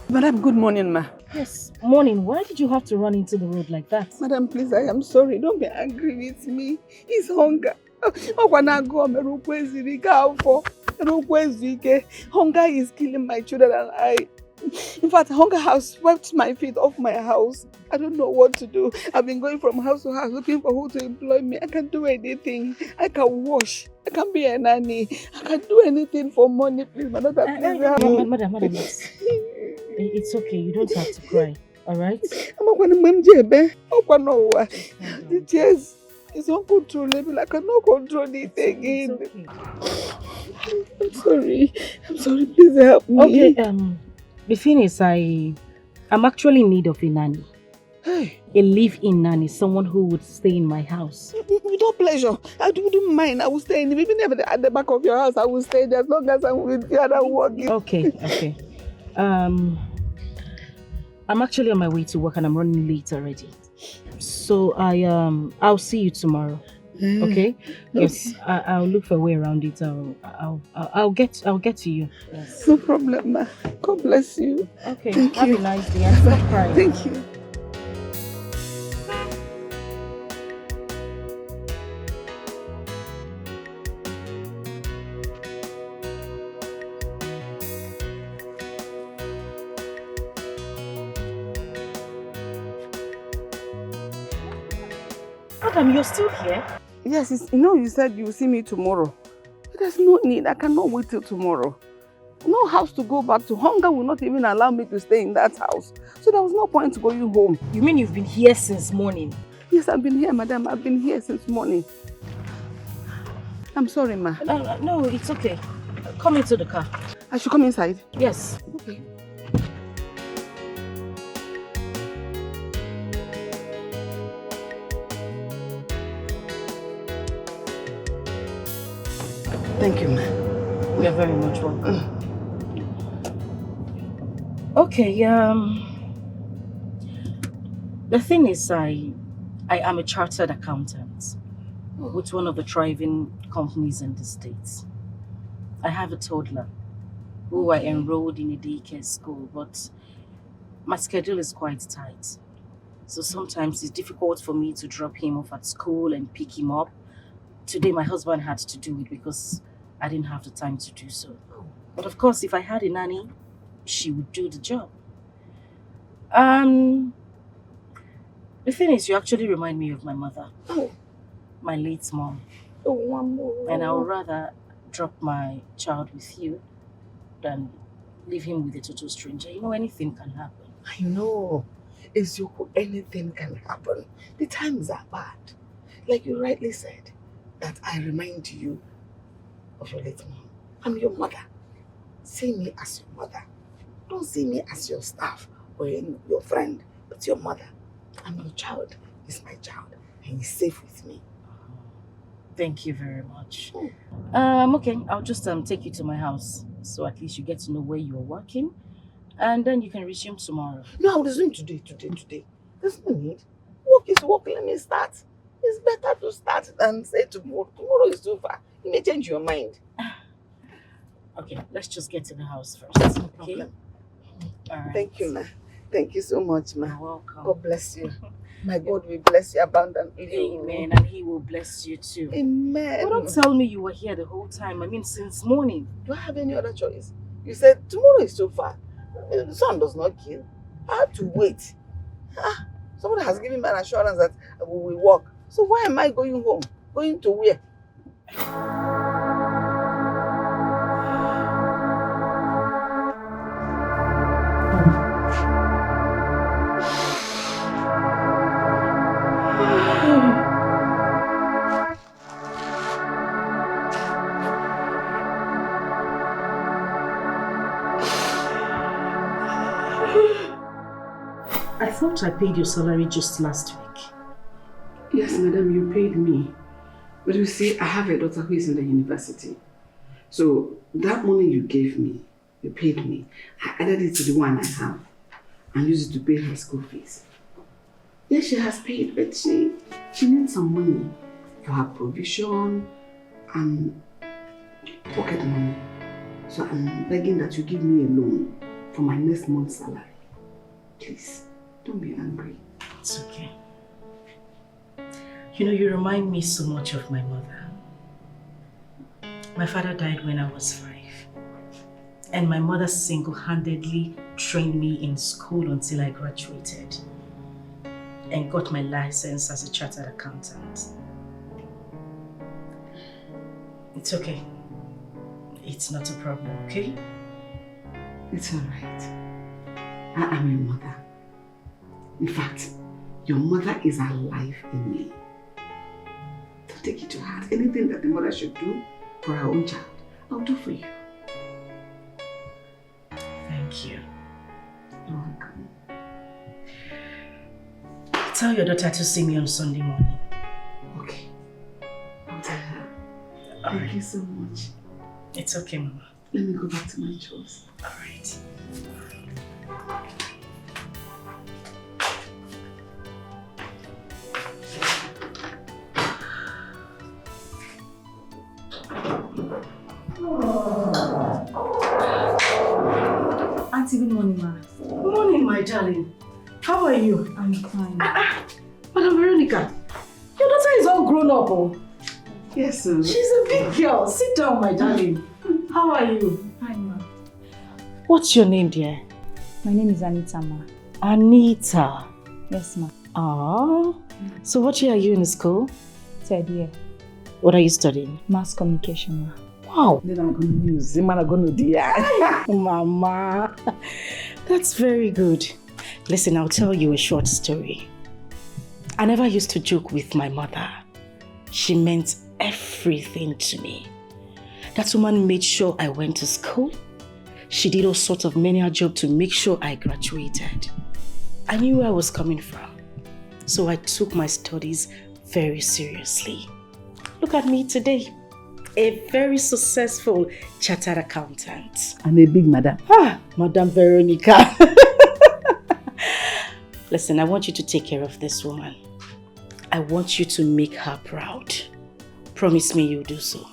Madam, good morning, ma. Yes, morning. Why did you have to run into the road like that? Madam, please, I am sorry. Don't be angry with me. It's hunger. Hunger is killing my children and I. In fact, hunger has swept my feet off my house. I don't know what to do. I've been going from house to house looking for who to employ me. I can't do anything. I can wash. I can be a nanny. I can do anything for money, please. Madam, Madam, it's okay. You don't have to cry. All right? The chairs is uncontrollable. I cannot control it again. I'm sorry. I'm sorry. Please help me. Okay. The thing is, I'm actually in need of a nanny. Hey. A live-in nanny, someone who would stay in my house. With all pleasure. I wouldn't mind. I will stay in, even at the back of your house. I will stay there as long as I'm with you and I'm working. Okay. I'm actually on my way to work and I'm running late already. So I'll see you tomorrow. Okay? Yes, I'll look for a way around it. I'll get to you. Yes. No problem, ma. God bless you. Okay. Thank Have you. a nice day and stop crying. Thank you. Madam, you're still here? Yes, you said you will see me tomorrow. But there's no need. I cannot wait till tomorrow. No house to go back to. Hunger will not even allow me to stay in that house. So there was no point going home. You mean you've been here since morning? Yes, I've been here, madam. I've been here since morning. I'm sorry, ma. No, it's okay. Come into the car. I should come inside? Yes. Okay. Thank you, ma'am. You're very much welcome. Okay, the thing is, I am a chartered accountant with one of the thriving companies in the States. I have a toddler who I enrolled in a daycare school, but my schedule is quite tight. So sometimes it's difficult for me to drop him off at school and pick him up. Today my husband had to do it because I didn't have the time to do so. But of course, if I had a nanny, she would do the job. The thing is, you actually remind me of my mother. My late mom. And I would rather drop my child with you than leave him with a total stranger. You know, anything can happen. I know. Ezeoku, anything can happen. The times are bad. Like you rightly said, that I remind you of your late mom. I'm your mother. See me as your mother. Don't see me as your staff or your friend, but your mother. I'm your child. He's my child. And he's safe with me. Thank you very much. Okay, I'll just take you to my house. So at least you get to know where you're working. And then you can resume tomorrow. No, I'll resume today. There's no need. Work is work. Let me start. It's better to start than say tomorrow. Tomorrow is too far. You may change your mind. Okay, let's just get to the house first. No problem. All right. Thank you, ma. Thank you so much, ma. You're welcome. God bless you. My God will bless you abundantly. Amen. And He will bless you too. Amen. But don't tell me you were here the whole time. I mean, since morning. Do I have any other choice? You said tomorrow is too far. The sun does not kill. I have to wait. Somebody has given me an assurance that we will walk. So why am I going home? Going to where? I thought I paid your salary just last week. Yes, madam, you paid me. But you see, I have a daughter who is in the university. So that money you gave me, you paid me, I added it to the one I have and used it to pay her school fees. Yes, she has paid, but she needs some money for her provision and pocket money. So I'm begging that you give me a loan for my next month's salary. Please, don't be angry. It's okay. You know, you remind me so much of my mother. My father died when I was 5. And my mother single-handedly trained me in school until I graduated and got my license as a chartered accountant. It's okay. It's not a problem, okay? It's alright. I am your mother. In fact, your mother is alive in me. Don't take it to heart. Anything that the mother should do for her own child, I'll do for you. Thank you. You're welcome. Tell your daughter to see me on Sunday morning. Okay. I'll tell her. Thank you so much. It's okay, Mama. Let me go back to my chores. Alright. Auntie, good morning, ma. Good morning, my darling. How are you? I'm fine. Madam Veronica, your daughter is all grown up, oh. Yes, sir. She's a big girl. Sit down, my darling. How are you? Fine, ma. What's your name, dear? My name is Anita, ma. Anita. Yes, ma. Ah. So what year are you in school? 3rd year. What are you studying? Mass communication, ma. Wow. Then I'm going to use him and I'm going to do Mama. That's very good. Listen, I'll tell you a short story. I never used to joke with my mother. She meant everything to me. That woman made sure I went to school. She did all sorts of menial job to make sure I graduated. I knew where I was coming from. So I took my studies very seriously. Look at me today. A very successful chartered accountant. And a big madam. Madam Veronica. Listen, I want you to take care of this woman. I want you to make her proud. Promise me you'll do so.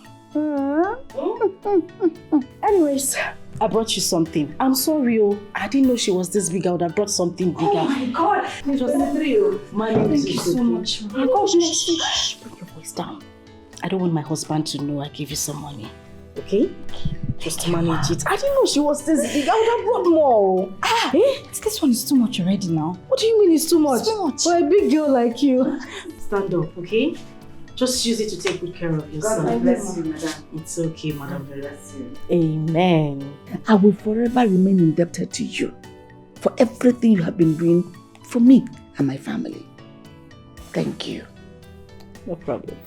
Anyways, I brought you something. I'm sorry, I didn't know she was this big. I would have brought something bigger. Oh my God! It was a trio. Thank you so much. Oh my gosh, shh, bring your voice down. I don't want my husband to know I gave you some money. Okay? Just manage it. I didn't know she was this big. I would have brought more. This one is too much already now. What do you mean it's too much? It's too much. For a big girl like you. Stand up, okay? Just use it to take good care of yourself. God bless you, madam. It's okay, madam. God bless you. Amen. I will forever remain indebted to you for everything you have been doing for me and my family. Thank you. No problem.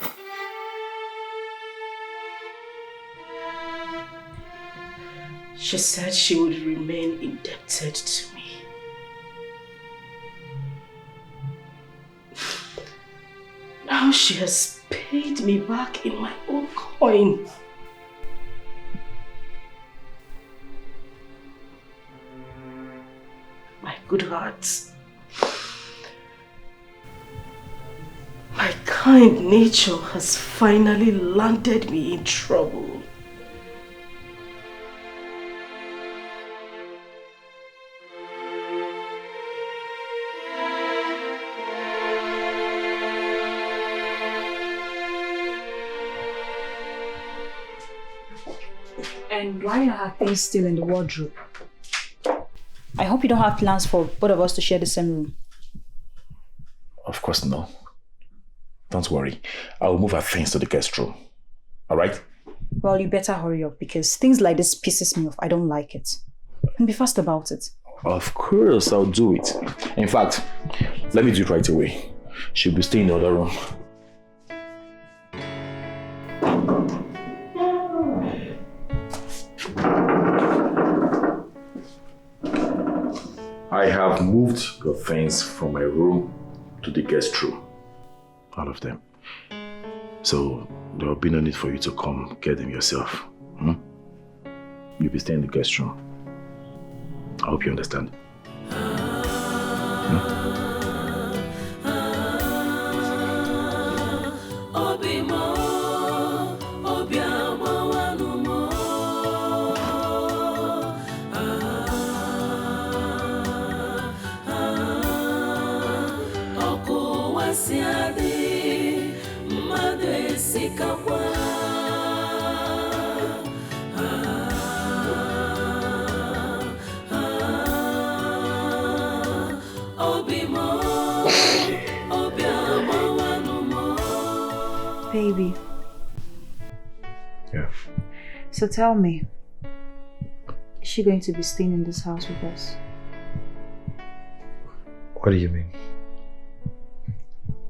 She said she would remain indebted to me. Now she has paid me back in my own coin. My good heart. My kind nature has finally landed me in trouble. And why are things still in the wardrobe? I hope you don't have plans for both of us to share the same room. Of course, no. Don't worry. I'll move her things to the guest room. All right? Well, you better hurry up because things like this pisses me off. I don't like it. And be fast about it. Of course, I'll do it. In fact, let me do it right away. She'll be staying in the other room. I have moved your things from my room to the guest room. All of them. So there will be no need for you to come get them yourself. You'll be staying in the guest room. I hope you understand. Baby. Yeah. So tell me, is she going to be staying in this house with us? What do you mean?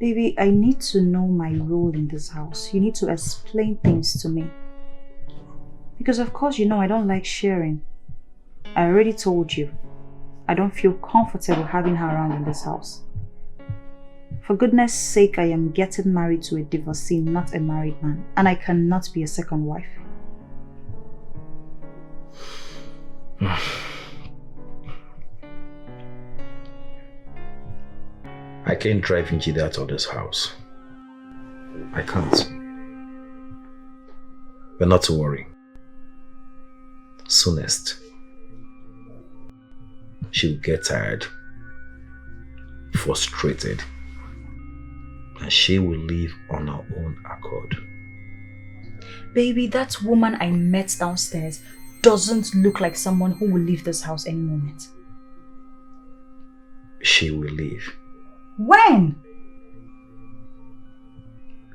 Baby, I need to know my role in this house. You need to explain things to me. Because of course you know I don't like sharing. I already told you. I don't feel comfortable having her around in this house. For goodness sake, I am getting married to a divorcee, not a married man. And I cannot be a second wife. I can't drive Njide out of this house. I can't. But not to worry. Soonest, she'll get tired, frustrated, and she will leave on her own accord. Baby, that woman I met downstairs doesn't look like someone who will leave this house any moment. She will leave. When?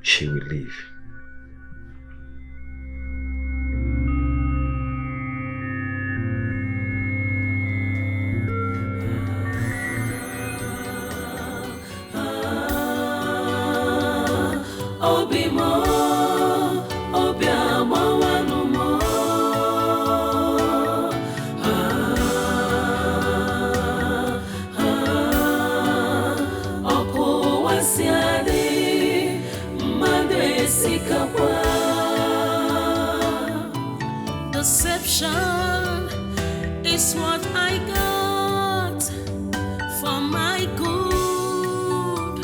She will leave. Deception is what I got for my good.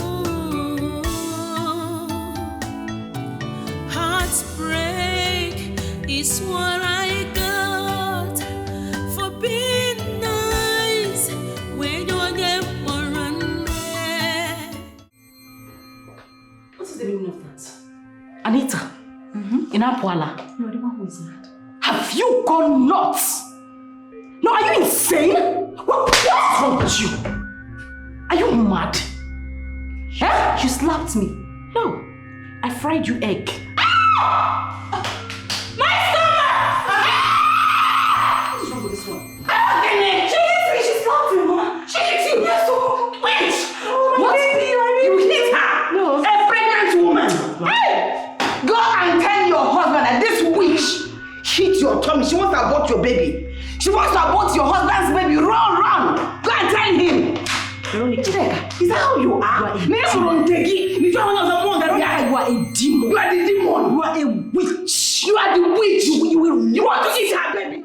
Ooh. Heartbreak is what I got for being nice when you get one. What is the meaning of that? Anita, in Apuala, you're the one who is mad. Have you gone nuts? No, are you insane? What's wrong with you? Are you mad? Eh? You slapped me. No, I fried you egg. Ah! My stomach! What's wrong with this one? She hit me. She slapped me, Mama. She hit you. Yes, so wait. What? You hit her? No. A pregnant woman. Hey! Go and tell your husband that this witch hit your tummy. She wants to abort your baby. She wants to abort your husband's baby. Run! Go and tell him. Veronica, is that how you are? You are a demon. You are a demon. You are a witch. You are the witch. You want to eat her baby.